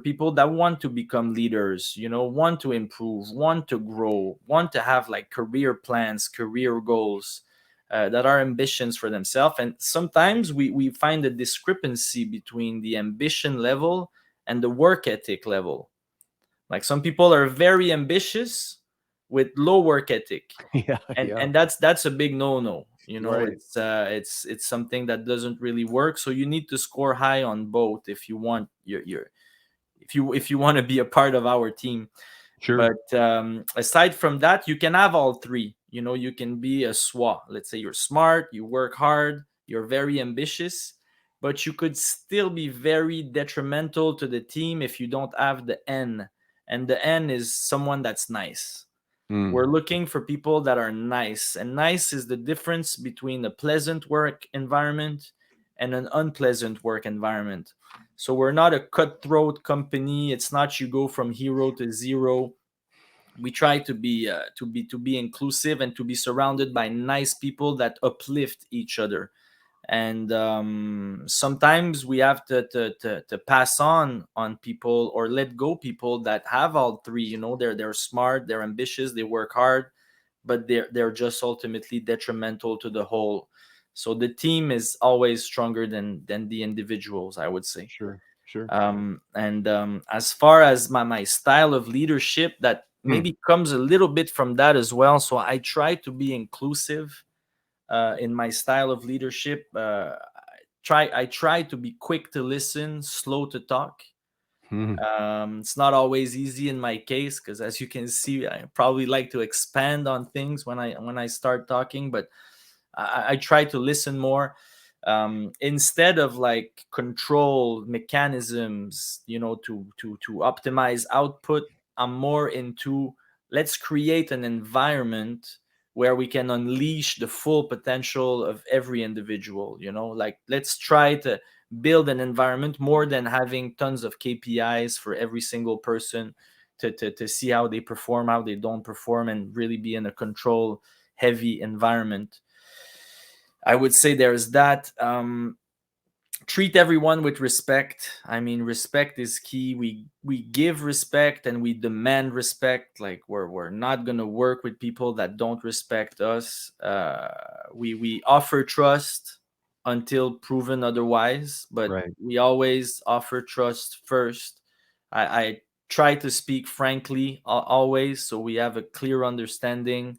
people that want to become leaders, want to improve, want to grow, want to have like career plans, career goals, that are ambitions for themselves. And sometimes we find a discrepancy between the ambition level and the work ethic level. Like some people are very ambitious with low work ethic, Yeah. and Yeah. and that's a big no. Right. It's something that doesn't really work. So you need to score high on both if you want your if you want to be a part of our team. Sure. But aside from that, you can have all three. You can be a SWA. Let's say you're smart, you work hard, you're very ambitious, but you could still be very detrimental to the team if you don't have the N. And the N is someone that's nice. Mm. We're looking for people that are nice, and nice is the difference between a pleasant work environment and an unpleasant work environment. So we're not a cutthroat company. It's not you go from hero to zero. We try to be inclusive and to be surrounded by nice people that uplift each other. And sometimes we have to pass on people or let go people that have all three. They're smart, they're ambitious, they work hard, but they're just ultimately detrimental to the whole. So the team is always stronger than the individuals, I would say. Sure. Sure. And as far as my style of leadership, that Mm. maybe comes a little bit from that as well. So I try to be inclusive in my style of leadership. I try to be quick to listen, slow to talk. Mm. It's not always easy in my case because, as you can see, I probably like to expand on things when I start talking, but I try to listen more, instead of like control mechanisms, to optimize output. I'm more into, let's create an environment where we can unleash the full potential of every individual. Like let's try to build an environment more than having tons of KPIs for every single person to see how they perform, how they don't perform, and really be in a control heavy environment. I would say there's that. Treat everyone with respect. I mean, respect is key. We give respect and we demand respect. Like we're not gonna work with people that don't respect us. We offer trust. until proven otherwise, but Right. we always offer trust first. I try to speak frankly always, so we have a clear understanding.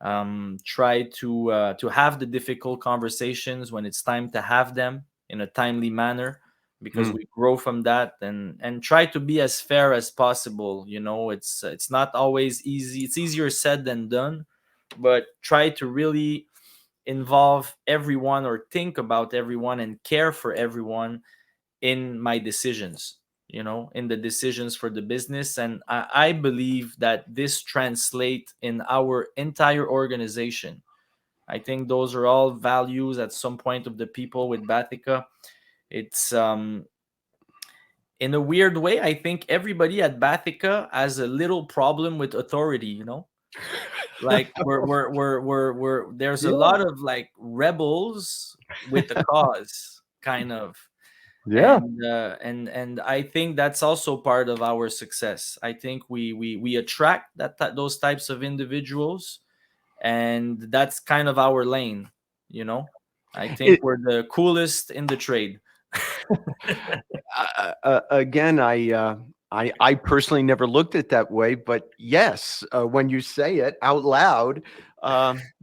Try to have the difficult conversations when it's time to have them in a timely manner, because Mm. we grow from that, and try to be as fair as possible. It's not always easy. It's easier said than done, but try to really involve everyone or think about everyone and care for everyone in my decisions, in the decisions for the business. And I believe that this translate in our entire organization. I think those are all values at some point of the people with Batica. It's in a weird way, I think everybody at Batica has a little problem with authority. Like we're there's a Yeah. lot of like rebels with the cause, kind of. Yeah. And I think that's also part of our success. I think we attract those types of individuals, and that's kind of our lane. I think It, we're the coolest in the trade. again, I personally never looked at that way, but yes, when you say it out loud,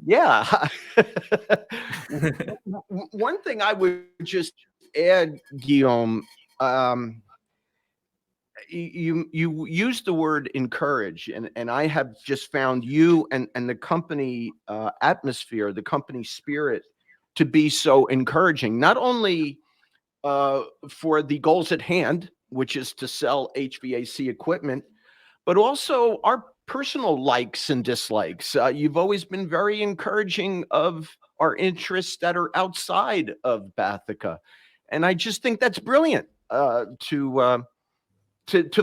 yeah. One thing I would just add, Guillaume, um, you used the word encourage, and I have just found you and the company atmosphere, the company spirit, to be so encouraging. Not only for the goals at hand, which is to sell HVAC equipment, but also our personal likes and dislikes. You've always been very encouraging of our interests that are outside of Bathica. And I just think that's brilliant to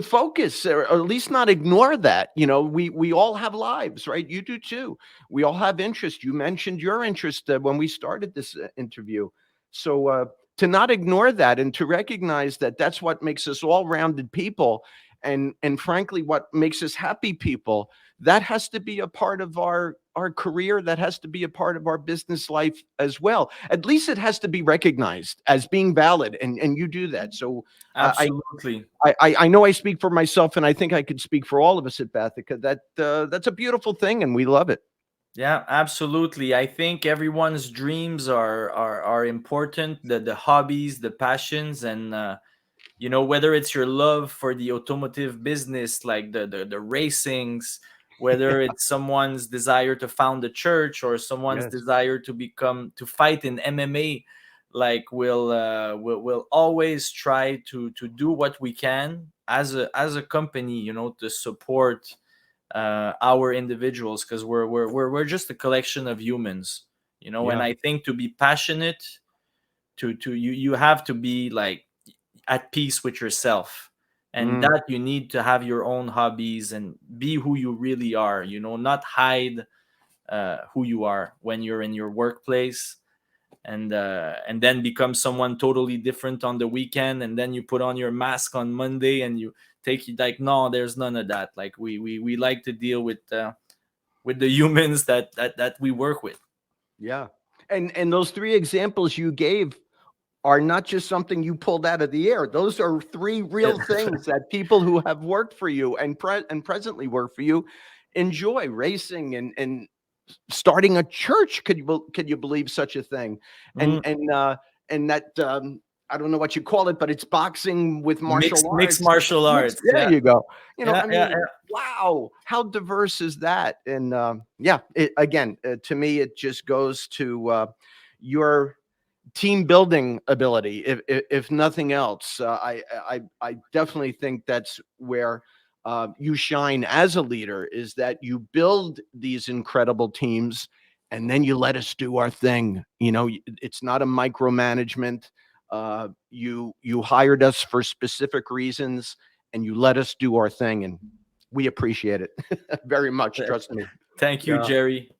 focus, or at least not ignore that. We all have lives, right? You do too. We all have interest. You mentioned your interest when we started this interview. So to not ignore that and to recognize that that's what makes us all rounded people, and frankly what makes us happy people, that has to be a part of our career, that has to be a part of our business life as well. At least it has to be recognized as being valid, and you do that. So I Absolutely. I know I speak for myself, and I think I could speak for all of us at Bathica. That's a beautiful thing, and we love it. Yeah, absolutely. I think everyone's dreams are important. The hobbies, the passions, and whether it's your love for the automotive business, like the racings, whether it's someone's desire to found a church or someone's Yes. desire to fight in MMA. Like we'll always try to do what we can as a company, to support our individuals, because we're just a collection of humans. And Yeah. I think to be passionate, you have to be like at peace with yourself, and Mm, that you need to have your own hobbies and be who you really are, not hide who you are when you're in your workplace, and then become someone totally different on the weekend, and then you put on your mask on Monday and you take it. Like, no, there's none of that. Like we like to deal with the humans that we work with. yeah. And those three examples you gave are not just something you pulled out of the air. Those are three real things that people who have worked for you and presently work for you enjoy: racing and starting a church. Could you believe such a thing? And Mm, and that I don't know what you call it, but it's boxing with martial mixed arts. martial arts. There Yeah, you go. yeah, I yeah, mean, wow, how diverse is that? And yeah, again, to me, it just goes to your team building ability, if nothing else. I definitely think that's where you shine as a leader, is that you build these incredible teams, and then you let us do our thing. It's not a micromanagement. You hired us for specific reasons, and you let us do our thing, and we appreciate it very much. yeah. Trust me. Thank you, Yeah. Jerry.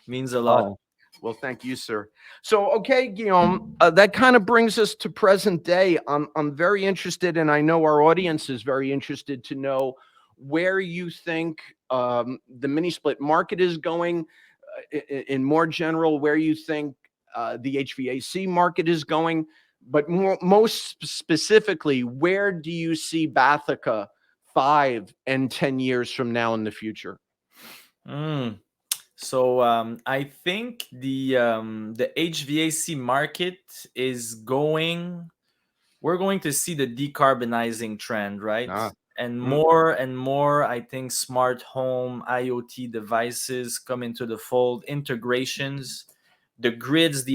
Means a lot. Oh, well, thank you, sir. So, okay, Guillaume, that kind of brings us to present day. I'm very interested, and I know our audience is very interested to know where you think the mini split market is going, in more general, where you think the HVAC market is going, but most specifically, where do you see Bathica 5 and 10 years from now in the future? Mm. So I think the HVAC market is going. We're going to see the decarbonizing trend, right? Ah, mm, And more, I think smart home IoT devices come into the fold, integrations, the grids,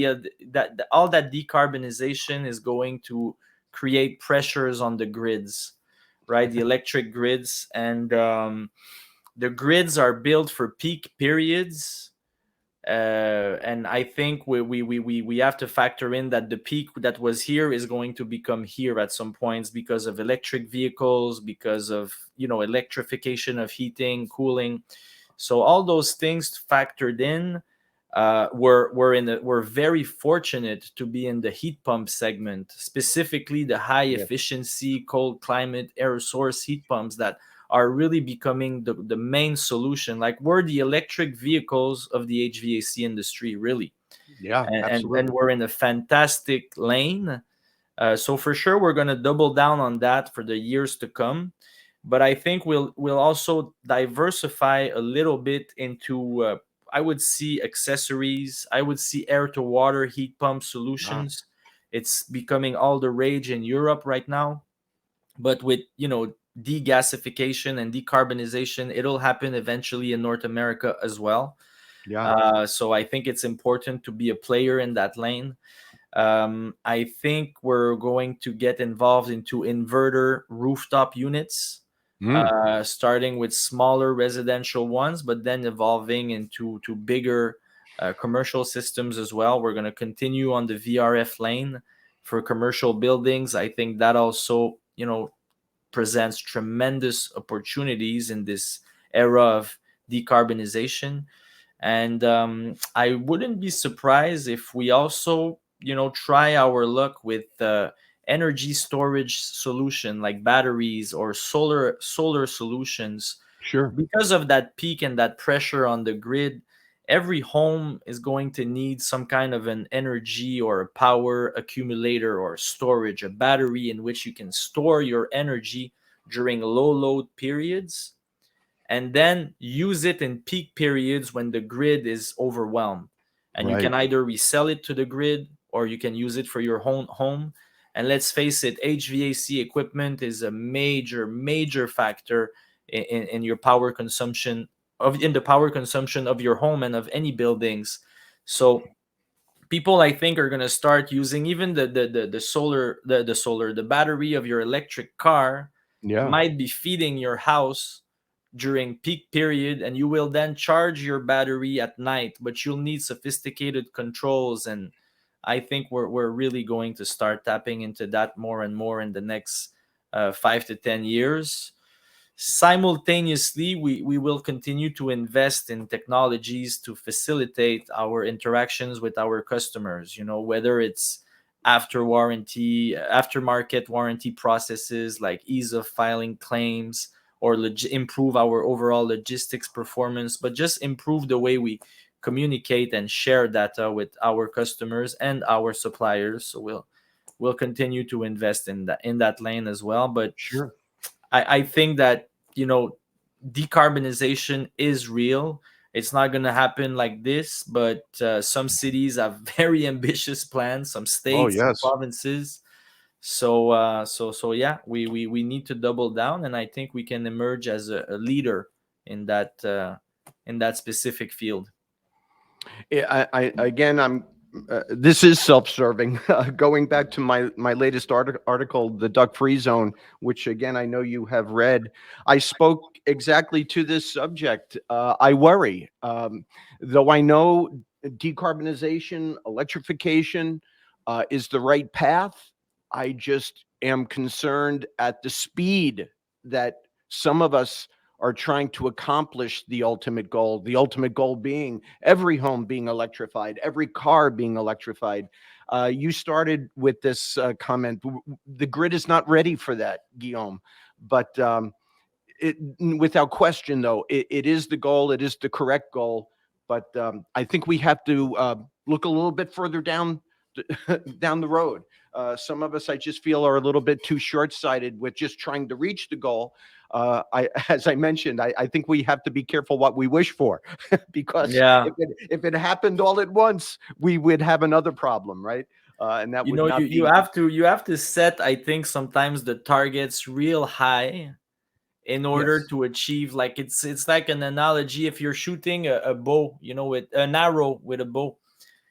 all that decarbonization is going to create pressures on the grids, right? The electric grids, and the grids are built for peak periods, and I think we have to factor in that the peak that was here is going to become here at some points because of electric vehicles, because of electrification of heating, cooling. So all those things factored in. We're very fortunate to be in the heat pump segment, specifically the high yes, efficiency cold climate air source heat pumps that are really becoming the main solution. Like, we're the electric vehicles of the HVAC industry, really. yeah, And absolutely. we're in a fantastic lane. So for sure, we're going to double down on that for the years to come. But I think we'll also diversify a little bit into. I would see accessories. I would see air to water heat pump Ah, solutions. It's becoming all the rage in Europe right now. But with degasification and decarbonization, it'll happen eventually in North America as well. yeah, So I think it's important to be a player in that lane. I think we're going to get involved into inverter rooftop units, mm, starting with smaller residential ones, but then evolving into to bigger commercial systems as well. We're going to continue on the VRF lane for commercial buildings. I think that also, presents tremendous opportunities in this era of decarbonization. And I wouldn't be surprised if we also, try our luck with energy storage solution like batteries or solar solutions. sure, Because of that peak and that pressure on the grid, every home is going to need some kind of an energy or a power accumulator or storage, a battery in which you can store your energy during low load periods, and then use it in peak periods when the grid is overwhelmed. And you right, can either resell it to the grid or you can use it for your home. And let's face it, HVAC equipment is a major factor in your power consumption in the power consumption of your home and of any buildings. So people, I think, are going to start using even the battery of your electric car yeah, might be feeding your house during peak period, and you will then charge your battery at night, but you'll need sophisticated controls. And I think we're really going to start tapping into that more and more in the next 5 to 10 years. Simultaneously, we will continue to invest in technologies to facilitate our interactions with our customers, whether it's aftermarket warranty processes like ease of filing claims, or improve our overall logistics performance, but just improve the way we communicate and share data with our customers and our suppliers. So we'll continue to invest in that lane as well. But sure. I think that, decarbonization is real. It's not going to happen like this, but some cities have very ambitious plans, some Oh, states, some yes. provinces. So yeah, we need to double down, and I think we can emerge as a leader in that specific field. I again, I'm. This is self-serving. Going back to my latest article, the duck-free zone, which again I know you have read. I spoke exactly to this subject. I worry, though I know decarbonization, electrification is the right path. I just am concerned at the speed that some of us are trying to accomplish the ultimate goal being every home being electrified, every car being electrified. You started with this comment. The grid is not ready for that, Guillaume. But without question, though, it is the goal. It is the correct goal. But I think we have to look a little bit further down down the road. Some of us, I just feel, are a little bit too short-sighted with just trying to reach the goal. As I mentioned, I think we have to be careful what we wish for, because Yeah. if it happened all at once, we would have another problem, right? And that You would know, not you be. have to set, I think, sometimes the targets real high in order Yes, to achieve, like, it's like an analogy. If you're shooting a bow, with an arrow with a bow,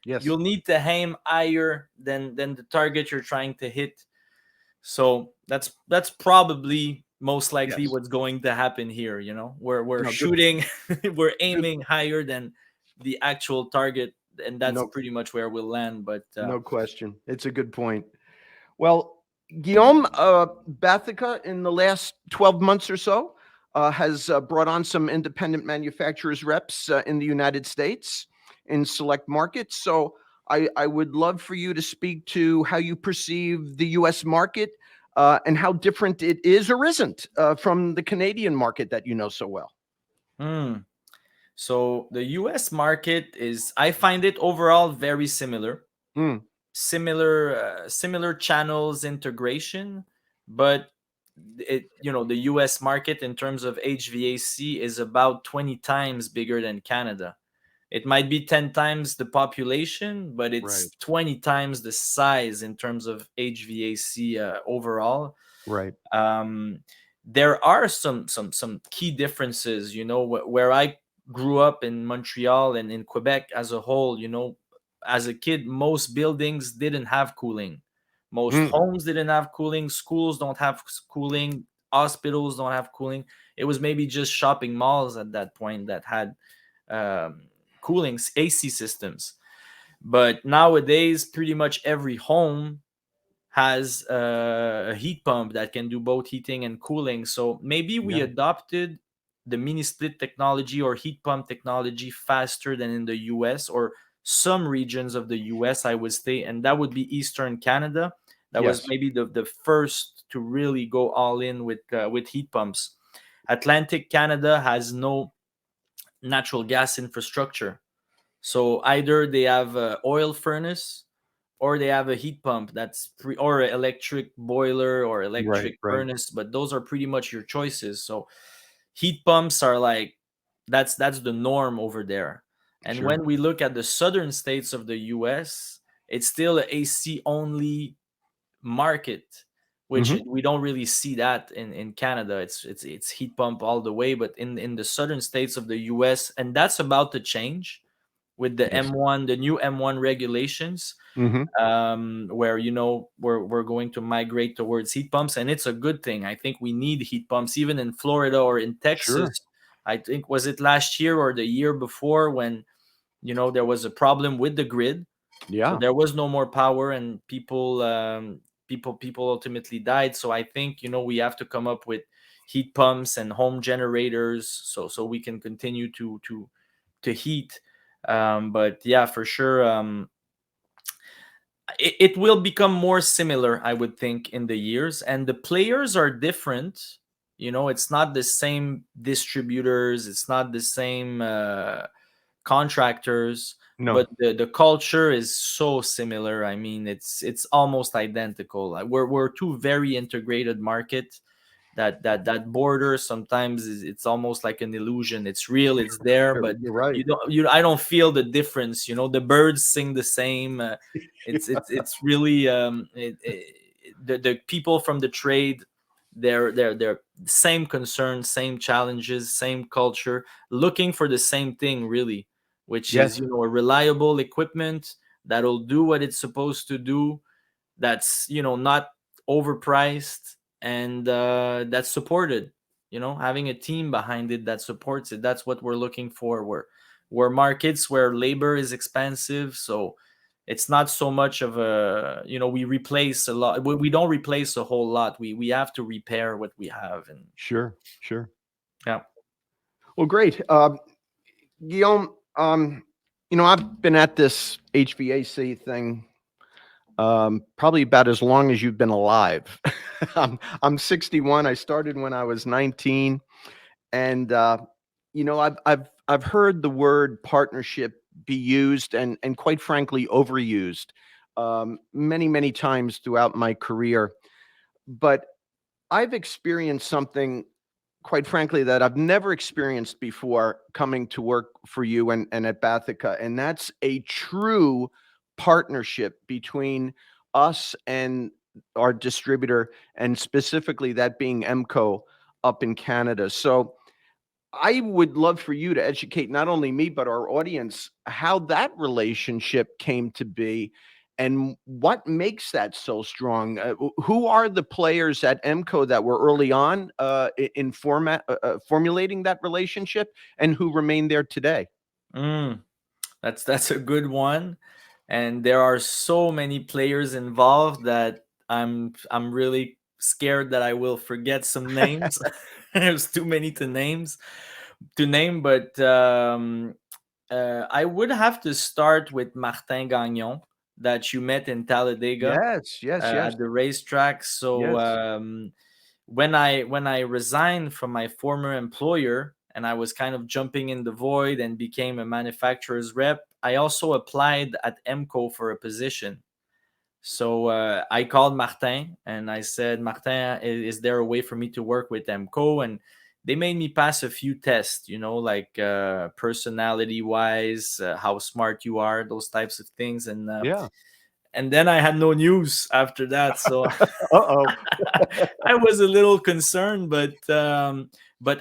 yes, you'll need to aim higher than the target you're trying to hit. So that's probably most likely yes. what's going to happen here. We're No, good, shooting, we're good. aiming higher than the actual target, and that's No, pretty much where we'll land. But no question. It's a good point. Well, Guillaume, Bathica in the last 12 months or so has brought on some independent manufacturers reps in the United States in select markets. So I would love for you to speak to how you perceive the US market and how different it is or isn't from the Canadian market that you know so well. hmm. So the US market is, I find it overall very similar. Mm, Similar channels integration, but the US market in terms of HVAC is about 20 times bigger than Canada. It might be 10 times the population, but right, it's 20 times the size in terms of HVAC overall. right. um, there are some key differences. Where I grew up in Montreal and in Quebec as a whole, as a kid, most buildings didn't have cooling, most Mm, homes didn't have cooling, schools don't have cooling, hospitals don't have cooling. It was maybe just shopping malls at that point that had um, cooling AC systems. But nowadays, pretty much every home has a heat pump that can do both heating and cooling. So maybe we yeah. adopted the mini split technology or heat pump technology faster than in the US, or some regions of the US, I would say, and that would be Eastern Canada. That was Yes. maybe the first to really go all in with heat pumps. Atlantic Canada has no natural gas infrastructure. So either they have a oil furnace, or they have a heat pump or an electric boiler or Right. electric Right. furnace, but those are pretty much your choices. So heat pumps are like, that's the norm over there. And Sure. when we look at the southern states of the US, it's still a AC only market, which Hmm. we don't really see that in Canada. It's heat pump all the way, but in the southern states of the US, and that's about to change with the Yes. M1, the new M1 regulations, Hmm. where we're going to migrate towards heat pumps, and it's a good thing. I think we need heat pumps even in Florida or in Texas. Sure. I think, was it last year or the year before, when there was a problem with the grid, so Yeah. there was no more power, and people ultimately died. So I think we have to come up with heat pumps and home generators, so we can continue to heat. But yeah, for sure, it will become more similar, I would think, in the years, and the players are different. It's not the same distributors, it's not the same contractors, No. but the culture is so similar. I mean, it's almost identical. Like, we're two very integrated market. That border sometimes it's almost like an illusion. It's real, it's there, but You're right. I don't feel the difference. The birds sing the same. It's really the people from the trade, they're same concerns, same challenges, same culture, looking for the same thing, really, which is Yes. a reliable equipment that'll do what it's supposed to do, that's not overpriced, and that's supported. Having a team behind it that supports it, that's what we're looking for. We're markets where labor is expensive, so it's not so much of a, we replace a lot. We don't replace a whole lot. We have to repair what we have. And Sure. Sure. yeah. Well, great. Guillaume, I've been at this HVAC thing probably about as long as you've been alive. I'm 61. I started when I was 19, and I've heard the word partnership be used and quite frankly overused many many times throughout my career. But I've experienced something, quite frankly, that I've never experienced before coming to work for you and at Bathica, and that's a true partnership between us and our distributor, and specifically that being MCO up in Canada. So I would love for you to educate not only me, but our audience how that relationship came to be and what makes that so strong. Who are the players at MCO that were early on in formulating that relationship and who remain there today? Mm, that's a good one, and there are so many players involved that I'm really scared that I will forget some names. There's too many to name, but I would have to start with Martin Gagnon that you met in Talladega Yes, yes, yes, at the racetrack. So yes. when I resigned from my former employer and I was kind of jumping in the void and became a manufacturer's rep, I also applied at MCO for a position. So I called Martin and I said, Martin, is there a way for me to work with MCO? And they made me pass a few tests, like personality wise, how smart you are, those types of things. Yeah. And then I had no news after that. So Uh-oh. I was a little concerned, but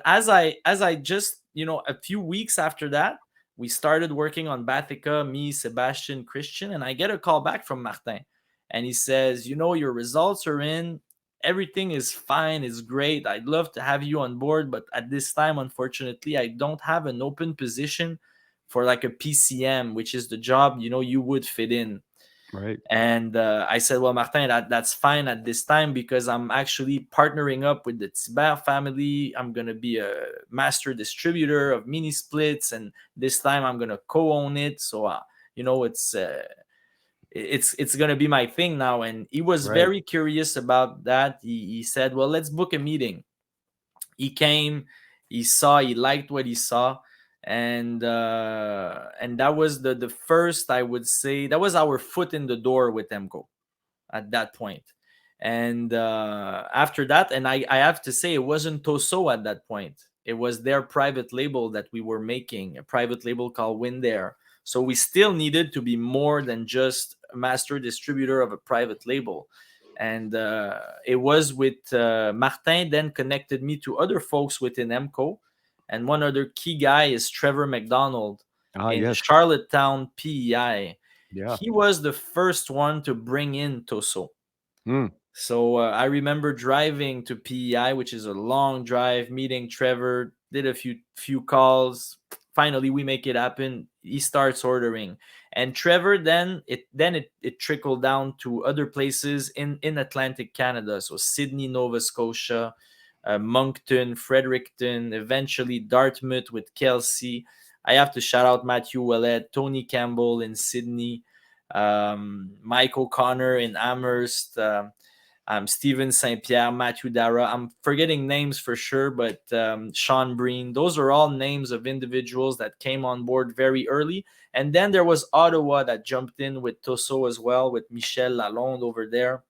as I just a few weeks after that, we started working on Bathica, me, Sebastian, Christian, and I get a call back from Martin, and he says, your results are in, everything is fine, it's great. I'd love to have you on board, but at this time, unfortunately, I don't have an open position for like a PCM, which is the job you would fit in. Right. And I said, well, Martin, that's fine at this time because I'm actually partnering up with the Thibert family. I'm going to be a master distributor of mini splits. And this time I'm going to co-own it. So, it's going to be my thing now. And he was Right. very curious about that. He said, well, let's book a meeting. He came, he liked what he saw, and that was the first, I would say, that was our foot in the door with MCO at that point. And after that, and I have to say, it wasn't Tosot at that point. It was their private label that we were making, a private label called Windair. So we still needed to be more than just a master distributor of a private label. And it was with Martin then connected me to other folks within MCO. And one other key guy is Trevor McDonald Ah, in yes. Charlottetown, PEI. Yeah. He was the first one to bring in Tosot. Mm. So I remember driving to PEI, which is a long drive, meeting Trevor, did a few calls. Finally, we make it happen. He starts ordering, and Trevor then it trickled down to other places in Atlantic Canada, so Sydney, Nova Scotia, Moncton, Fredericton, eventually Dartmouth with Kelsey. I have to shout out Matthew Willett, Tony Campbell in Sydney, Mike O'Connor in Amherst. Steven St. Pierre, Matthew Dara. I'm forgetting names for sure, but Sean Breen. Those are all names of individuals that came on board very early. And then there was Ottawa that jumped in with Tosot as well, with Michel Lalonde over there.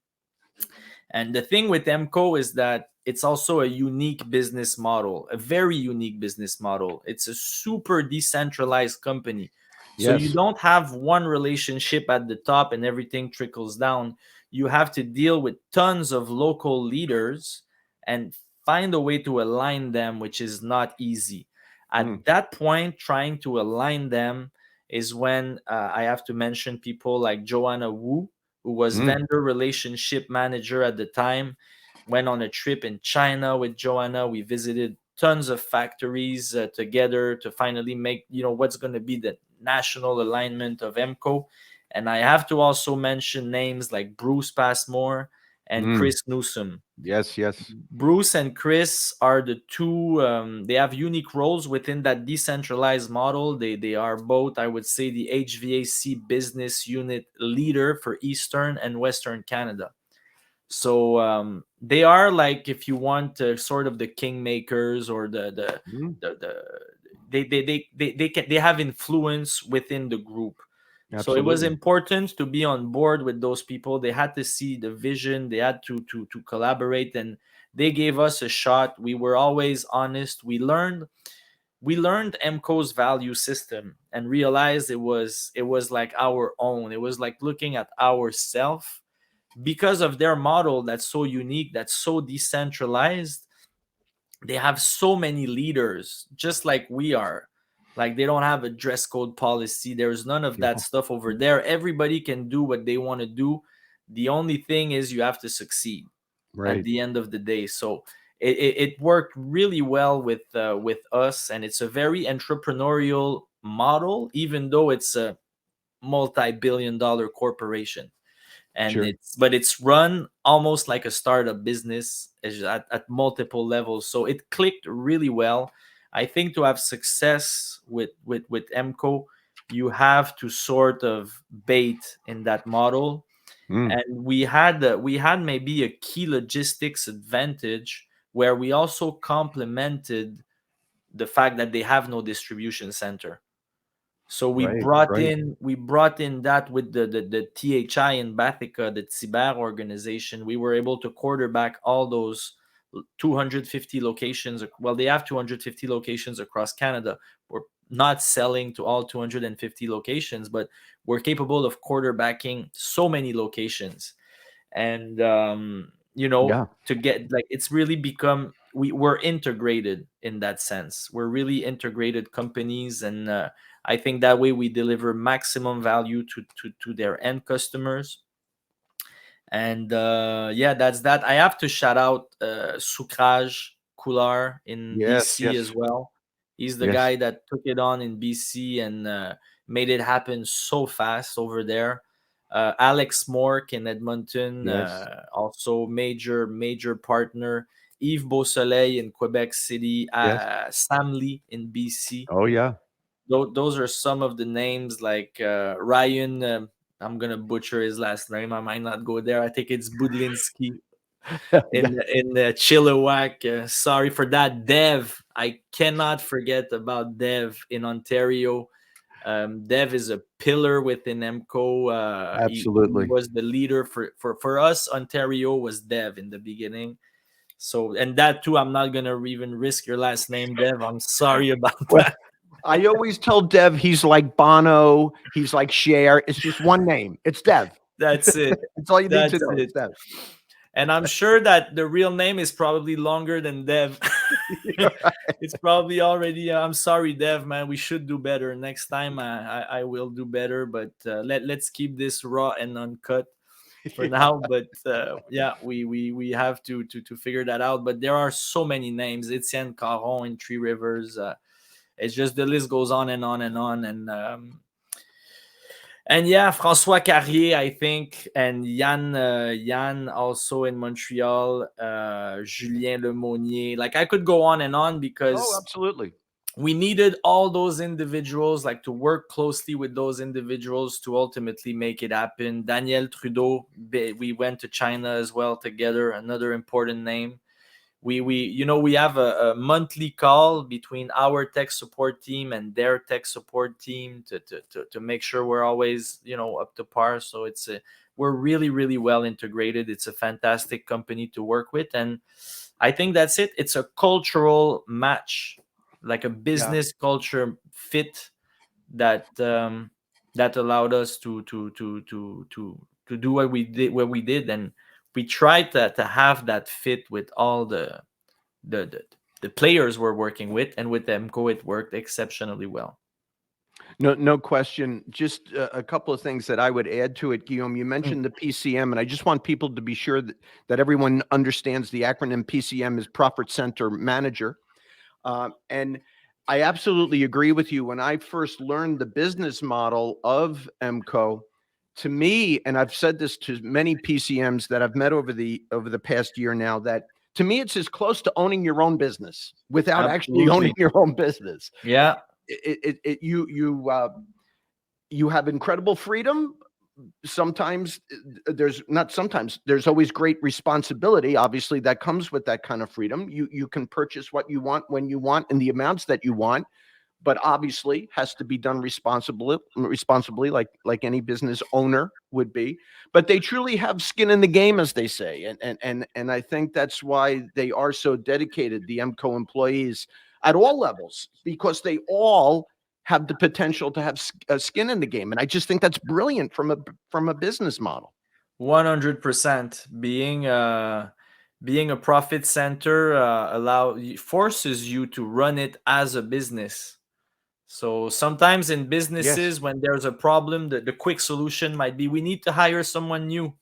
And the thing with MCO is that it's also a unique business model, a very unique business model. It's a super decentralized company. So you Yes. don't have one relationship at the top and everything trickles down. You have to deal with tons of local leaders and find a way to align them, which is not easy. Mm. At that point, trying to align them is when I have to mention people like Joanna Wu, who was Mm. vendor relationship manager at the time. Went on a trip in China with Joanna. We visited tons of factories together to finally make what's going to be the national alignment of MCO. And I have to also mention names like Bruce Passmore and Mm. Chris Newsom. Yes, yes. Bruce and Chris are the two. They have unique roles within that decentralized model. They are both, I would say, the HVAC business unit leader for Eastern and Western Canada. So they are, like, if you want, sort of the kingmakers or Mm. the they have influence within the group. So it was Absolutely. important to be on board with those people. They had to see the vision. They had to collaborate, and they gave us a shot. We were always honest. We learned MCO's value system and realized it was like our own. It was like looking at ourself because of their model that's so unique, that's so decentralized. They have so many leaders, just like we are. Like they don't have a dress code policy. There's none of that Yeah. stuff over there. Everybody can do what they want to do. The only thing is you have to succeed at Right. the end of the day. So it worked really well with us, and it's a very entrepreneurial model, even though it's a multi-billion-dollar corporation. And Sure. it's run almost like a startup business at multiple levels. So it clicked really well. I think to have success with MCO, you have to sort of bait in that model. Mm. And we had maybe a key logistics advantage where we also complemented the fact that they have no distribution center. So we Right. brought Right. in we brought in that with the THI in Bathica, the Tiber organization. We were able to quarterback all those 250 locations. Well, they have 250 locations across Canada. We're not selling to all 250 locations, but we're capable of quarterbacking so many locations. And Yeah. to get, like, it's really become, we're integrated in that sense. We're really integrated companies, and I think that way we deliver maximum value to their end customers. And yeah, that's that. I have to shout out Sucrage Coular in Yes. BC as Yes. well. He's the Yes. guy that took it on in BC and made it happen so fast over there. Alex Mork in Edmonton, Yes. also major partner. Yves Beausoleil in Quebec City, Yes. Sam Lee in BC. Oh yeah. Those are some of the names, like Ryan. I'm gonna butcher his last name. I might not go there. I think it's Budlinski Yeah. in Chilliwack. Sorry for that. Dev. I cannot forget about Dev in Ontario. Dev is a pillar within MCO. He Absolutely. was the leader for us. Ontario was Dev in the beginning. So, and that too, I'm not gonna even risk your last name, Dev. I'm sorry about Well, that. I always tell Dev he's like Bono, he's like Cher. It's just one name. It's Dev. That's it. That's all you need to That's know. It's it. Dev. And I'm sure that the real name is probably longer than Dev. It's probably already. I'm sorry, Dev, man. We should do better next time. I will do better, but let's keep this raw and uncut for now. But yeah, we have to figure that out. But there are so many names. Etienne Caron in Three Rivers. It's just the list goes on and on and on. And yeah, François Carrier, I think, and Yann also in Montreal, Julien Lemonnier. Like, I could go on and on Oh, because absolutely. we needed all those individuals, like, to work closely with those individuals to ultimately make it happen. Daniel Trudeau, we went to China as well together, another important name. We have a monthly call between our tech support team and their tech support team to make sure we're always up to par. So we're really well integrated. It's a fantastic company to work with, and I think that's it. It's a cultural match, like a Yeah. business culture fit that allowed us to do what we did, and we tried to have that fit with all the the players we're working with, and with MCO it worked exceptionally well. No question. Just a couple of things that I would add to it, Guillaume. You Mm. mentioned the PCM, and I just want people to be sure that everyone understands the acronym PCM is Profit Center Manager. And I absolutely agree with you. When I first learned the business model of MCO, to me, and I've said this to many PCMs that I've met over the past year now, that to me it's as close to owning your own business without actually owning Absolutely. your own business. Yeah. You have incredible freedom. Sometimes there's not sometimes there's always great responsibility, obviously, that comes with that kind of freedom. You can purchase what you want when you want in the amounts that you want, but obviously has to be done responsibly, like any business owner would be. But they truly have skin in the game, as they say, and I think that's why they are so dedicated, the MCO employees at all levels, because they all have the potential to have skin in the game, and I just think that's brilliant from a business model. 100%. Being a profit center forces you to run it as a business. So sometimes in Yes. businesses, when there's a problem, the quick solution might be we need to hire someone new.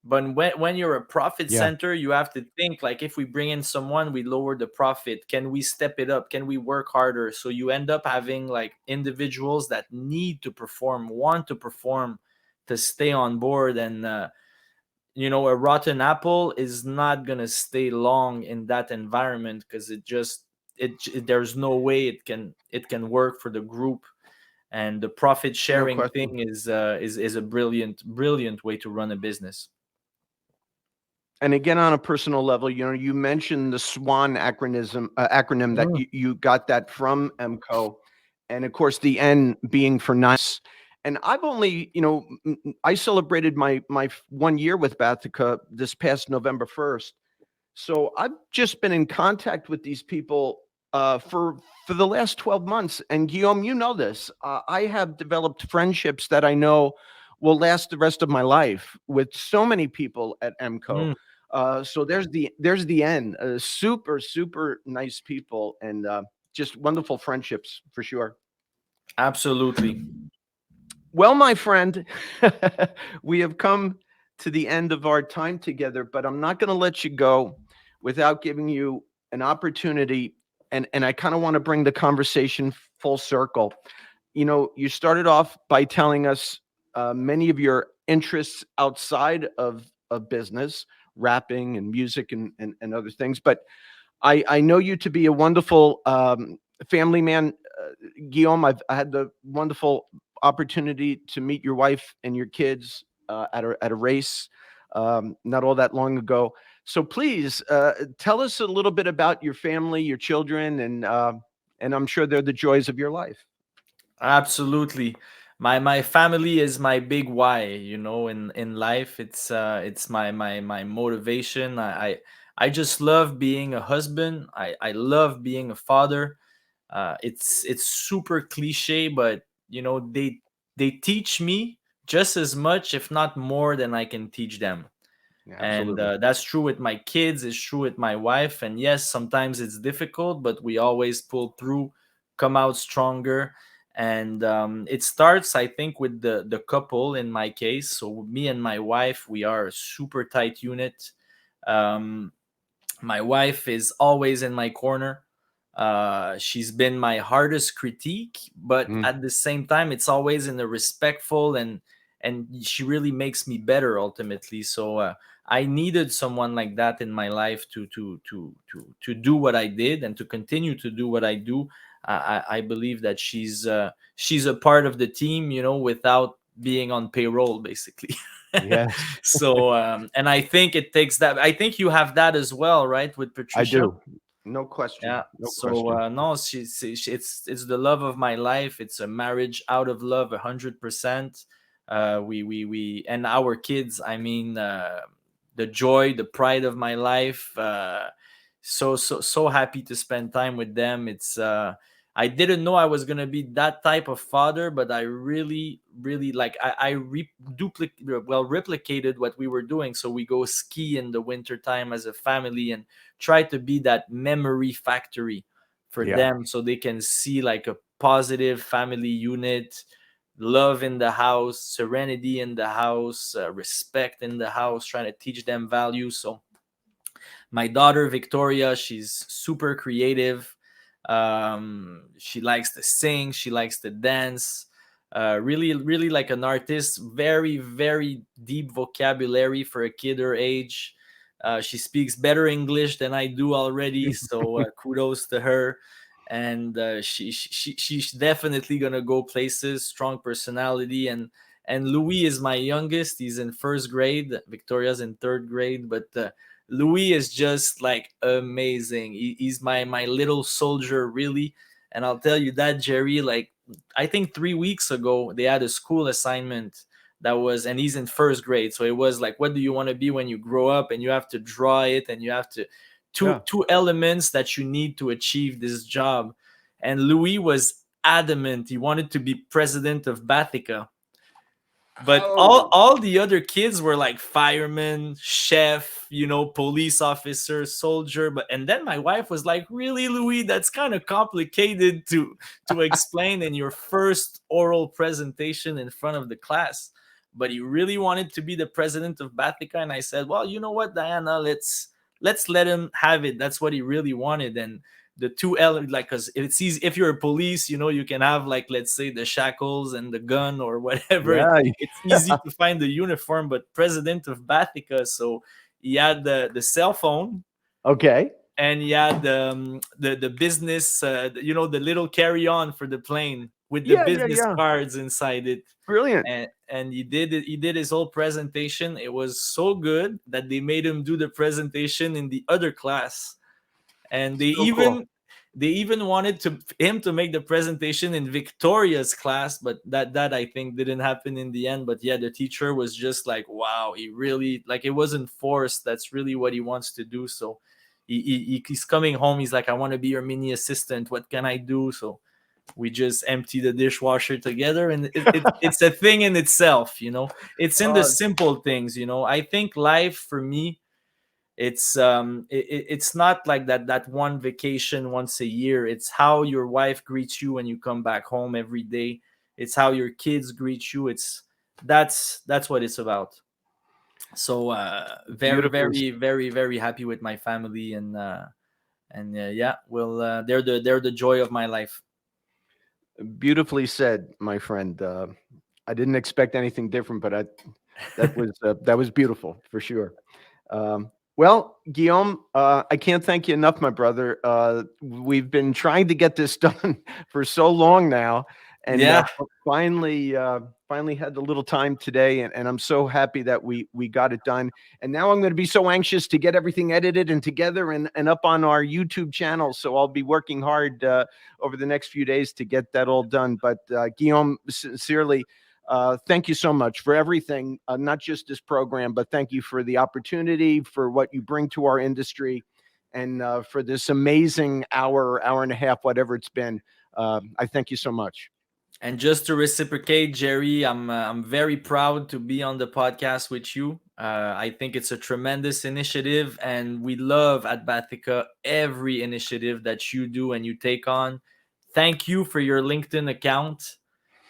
But when you're a profit Yeah. center, you have to think like, if we bring in someone, we lower the profit. Can we step it up? Can we work harder? So you end up having like individuals that need to perform, want to perform, to stay on board. And a rotten apple is not gonna stay long in that environment, because there's no way it can work for the group. And the profit No sharing question. thing is a brilliant way to run a business. And again, on a personal level, you mentioned the SWAN acronym that Mm. you got that from MCO, and of course the N being for nice. And I've only, I celebrated my 1 year with Bathica this past November 1st. So I've just been in contact with these people for the last 12 months. And Guillaume, you know this. I have developed friendships that I know will last the rest of my life with so many people at MCO. Mm, So there's the end. Super nice people, and just wonderful friendships for sure. absolutely. Well, my friend, we have come to the end of our time together, but I'm not going to let you go without giving you an opportunity. And I kind of want to bring the conversation full circle. You started off by telling us many of your interests outside of business, rapping and music and other things. But I know you to be a wonderful family man, Guillaume. I had the wonderful opportunity to meet your wife and your kids at a race not all that long ago. So please tell us a little bit about your family, your children, and I'm sure they're the joys of your life. Absolutely. My family is my big why, in life. It's my motivation. I just love being a husband. I love being a father. It's super cliche, but they teach me just as much, if not more, than I can teach them. And Absolutely. that's true with my kids, it's true with my wife. And yes, sometimes it's difficult, but we always pull through, come out stronger. And it starts, I think, with the couple. In my case, so me and my wife, we are a super tight unit. um, my wife is always in my corner. She's been my hardest critique, but Mm, at the same time, it's always in a respectful, and she really makes me better ultimately. So I needed someone like that in my life to do what I did and to continue to do what I do. I believe that she's a part of the team, without being on payroll, basically. yes, So and I think it takes that. I think you have that as well, right, with I Patricia? do. No question. Yeah. No So question. no, it's the love of my life. It's a marriage out of love, 100%. We and our kids. I mean, the joy, the pride of my life. So happy to spend time with them. I didn't know I was gonna be that type of father, but I really like. Replicated what we were doing. So we go ski in the winter time as a family, and try to be that memory factory for Yeah. them, so they can see like a positive family unit, love in the house, serenity in the house, respect in the house, trying to teach them values. So my daughter Victoria, she's super creative. She likes to sing, she likes to dance. Really like an artist. Very deep vocabulary for a kid her age. She speaks better English than I do already, so kudos to her. And she's definitely gonna go places. Strong personality. And Louis is my youngest. He's in first grade. Victoria's in third grade. But Louis is just like amazing. He's my little soldier, really. And I'll tell you that, Jerry, like I think 3 weeks ago, they had a school assignment that was, and he's in first grade. So it was like, what do you want to be when you grow up? And you have to draw it, and you have to Yeah. two elements that you need to achieve this job. And Louis was adamant. He wanted to be president of Bathica. But Oh, all the other kids were like firemen, chef, police officer, soldier. But and then my wife was like, "Really, Louis? That's kind of complicated to explain in your first oral presentation in front of the class." But he really wanted to be the president of Bathica, and I said, "Well, you know what, Diana? Let's let him have it. That's what he really wanted." And the two elements, like, because it's easy if you're a police, you can have, like, let's say, the shackles and the gun or whatever. yeah. It's easy to find the uniform. But president of Bathica, so he had the cell phone, Okay. and he had the business, the little carry-on for the plane with the Yeah, yeah, business yeah. cards inside it. Brilliant. And he did it. He did his whole presentation. It was so good that they made him do the presentation in the other class, and So cool. they even wanted him to make the presentation in Victoria's class, but that I think didn't happen in the end. But yeah, the teacher was just like, wow, he really, like, it wasn't forced. That's really what he wants to do. So he's coming home. He's like, I want to be your mini assistant. What can I do? So we just empty the dishwasher together, and it's a thing in itself. It's in the Uh, simple things. I think life for me, it's not like that one vacation once a year. It's how your wife greets you when you come back home every day. It's how your kids greet you. That's what it's about. So very, Beautifully, very, very, very happy with my family, and yeah, well, they're the joy of my life. beautifully said, my friend. I didn't expect anything different, but that was beautiful for sure. Well, Guillaume, I can't thank you enough, my brother. We've been trying to get this done for so long now, and Yeah. finally had a little time today, and I'm so happy that we got it done. And now I'm going to be so anxious to get everything edited and together and up on our YouTube channel. So I'll be working hard over the next few days to get that all done. But Guillaume, sincerely, thank you so much for everything, not just this program, but thank you for the opportunity, for what you bring to our industry, and for this amazing hour and a half, whatever it's been. I thank you so much. And just to reciprocate, Jerry, I'm very proud to be on the podcast with you. I think it's a tremendous initiative, and we love at Bathica every initiative that you do and you take on. Thank you for your LinkedIn account.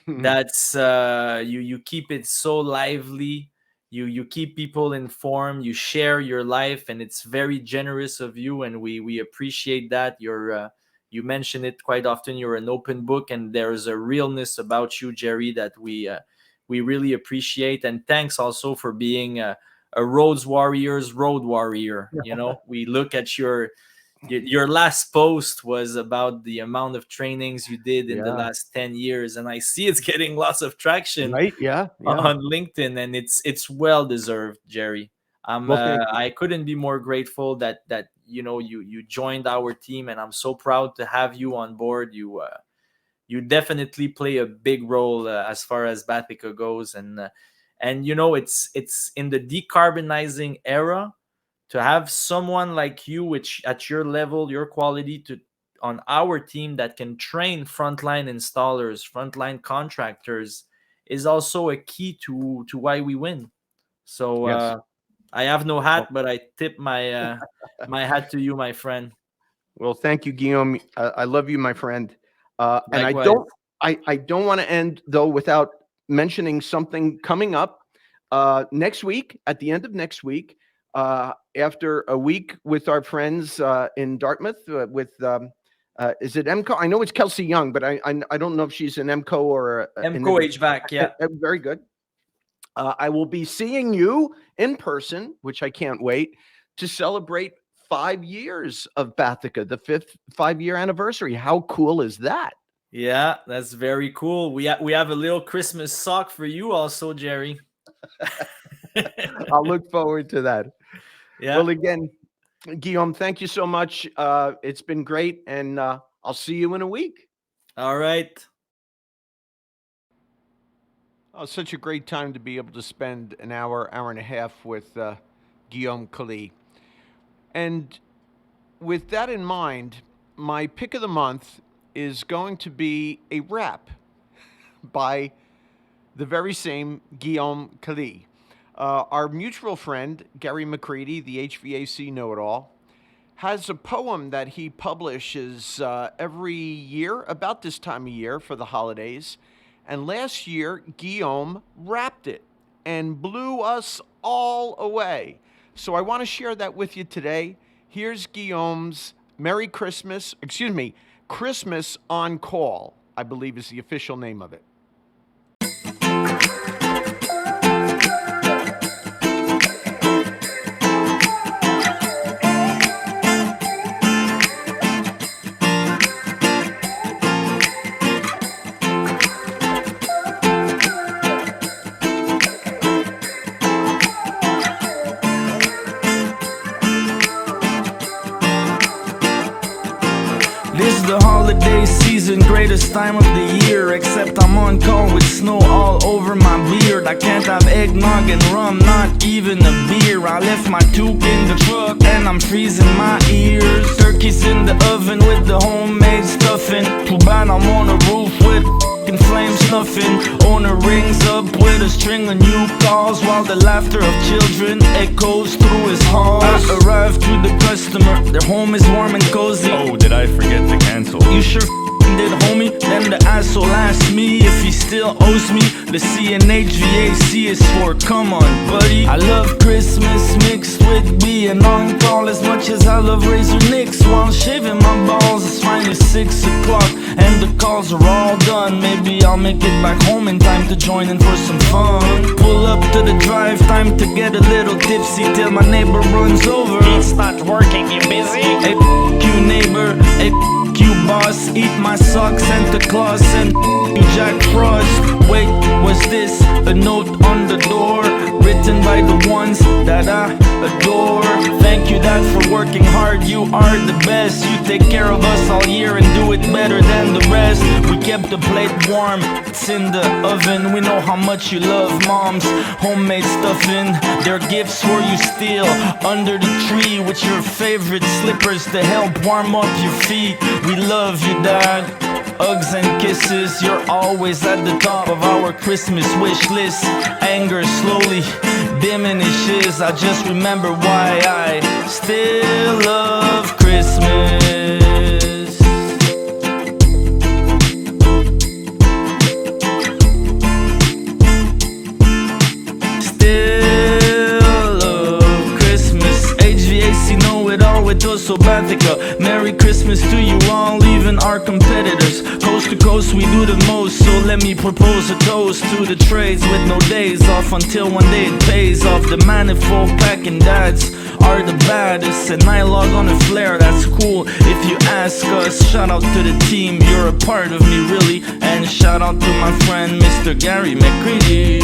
That's you keep it so lively. You keep people informed. You share your life, and it's very generous of you, and we appreciate that. You mention it quite often. You're an open book, and there's a realness about you, Jerry, that we really appreciate. And thanks also for being a Roads Warriors road warrior. We look at your last post was about the amount of trainings you did in the Yeah. last 10 years, and I see it's getting lots of traction Right. Yeah. Yeah. on LinkedIn, and it's well deserved, Jerry. Well, thank you. I couldn't be more grateful that you joined our team, and I'm so proud to have you on board. You definitely play a big role as far as Bathica goes, and it's in the decarbonizing era to have someone like you, which at your level, your quality, to on our team that can train frontline installers, frontline contractors, is also a key to why we win. So Yes. I have no Well, hat, but I tip my hat to you, my friend. well, thank you, Guillaume. I love you, my friend. And Likewise. I don't want to end though without mentioning something coming up next week. At the end of next week, after a week with our friends in Dartmouth, with is it MCO? I know it's Kelsey Young, but I don't know if she's an MCO or an MCO HVAC, yeah. very good. I will be seeing you in person, which I can't wait to celebrate 5 years of Bathica, the fifth 5-year anniversary. How cool is that? Yeah, that's very cool. We have a little Christmas sock for you also, Jerry. I'll look forward to that. Yeah. Well, again, Guillaume, thank you so much. It's been great, and I'll see you in a week. All right. Oh, such a great time to be able to spend an hour, hour and a half with Guillaume Caillé. And with that in mind, my pick of the month is going to be a rap by the very same Guillaume Caillé. Our mutual friend, Gary McCready, the HVAC know-it-all, has a poem that he publishes every year, about this time of year for the holidays. And last year, Guillaume rapped it and blew us all away. So I want to share that with you today. Here's Guillaume's Merry Christmas, Christmas on Call, I believe is the official name of it. This the holiday season, greatest time of the year. Except I'm on call with snow all over my beard. I can't have eggnog and rum, not even a beer. I left my toque in the truck and I'm freezing my ears. Turkey's in the oven with the homemade stuffing. Too bad I'm on a roof with flame snuffing. Owner rings up with a string of new calls while the laughter of children echoes through his halls. I arrive to the customer, their home is warm and cozy. Oh, did I forget to cancel? You sure did, homie? Then the asshole asked me if he still owes me. The C and HVAC is for come on, buddy. I love Christmas mixed with being on call as much as I love razor nicks while shaving my balls. It's finally 6 o'clock and the calls are all done. Maybe I'll make it back home in time to join in for some fun. Pull up to the drive, time to get a little tipsy till my neighbor runs over. It's not working, you busy? Hey, you neighbor, hey, you boss, eat my socks, Santa Claus, and you Jack Frost. Wait, was this a note on the door written by the ones that I adore? Thank you, Dad, for working hard. You are the best. You take care of us all year and do it better than the rest. We kept the plate warm, it's in the oven. We know how much you love Mom's homemade stuffing. They're gifts for you still under the tree with your favorite slippers to help warm up your feet. We love you, Dad. Hugs and kisses, you're always at the top of our Christmas wish list. Anger slowly diminishes. I just remember why I still love Christmas. Still love Christmas. HVAC know it all with Tosot. Merry Christmas to you all, even our competitors. Coast to coast we do the most, so let me propose a toast to the trades with no days off until one day it pays off. The manifold packing dads are the baddest, and I log on a flare, that's cool if you ask us. Shout out to the team, you're a part of me really, and shout out to my friend Mr. Gary McCready.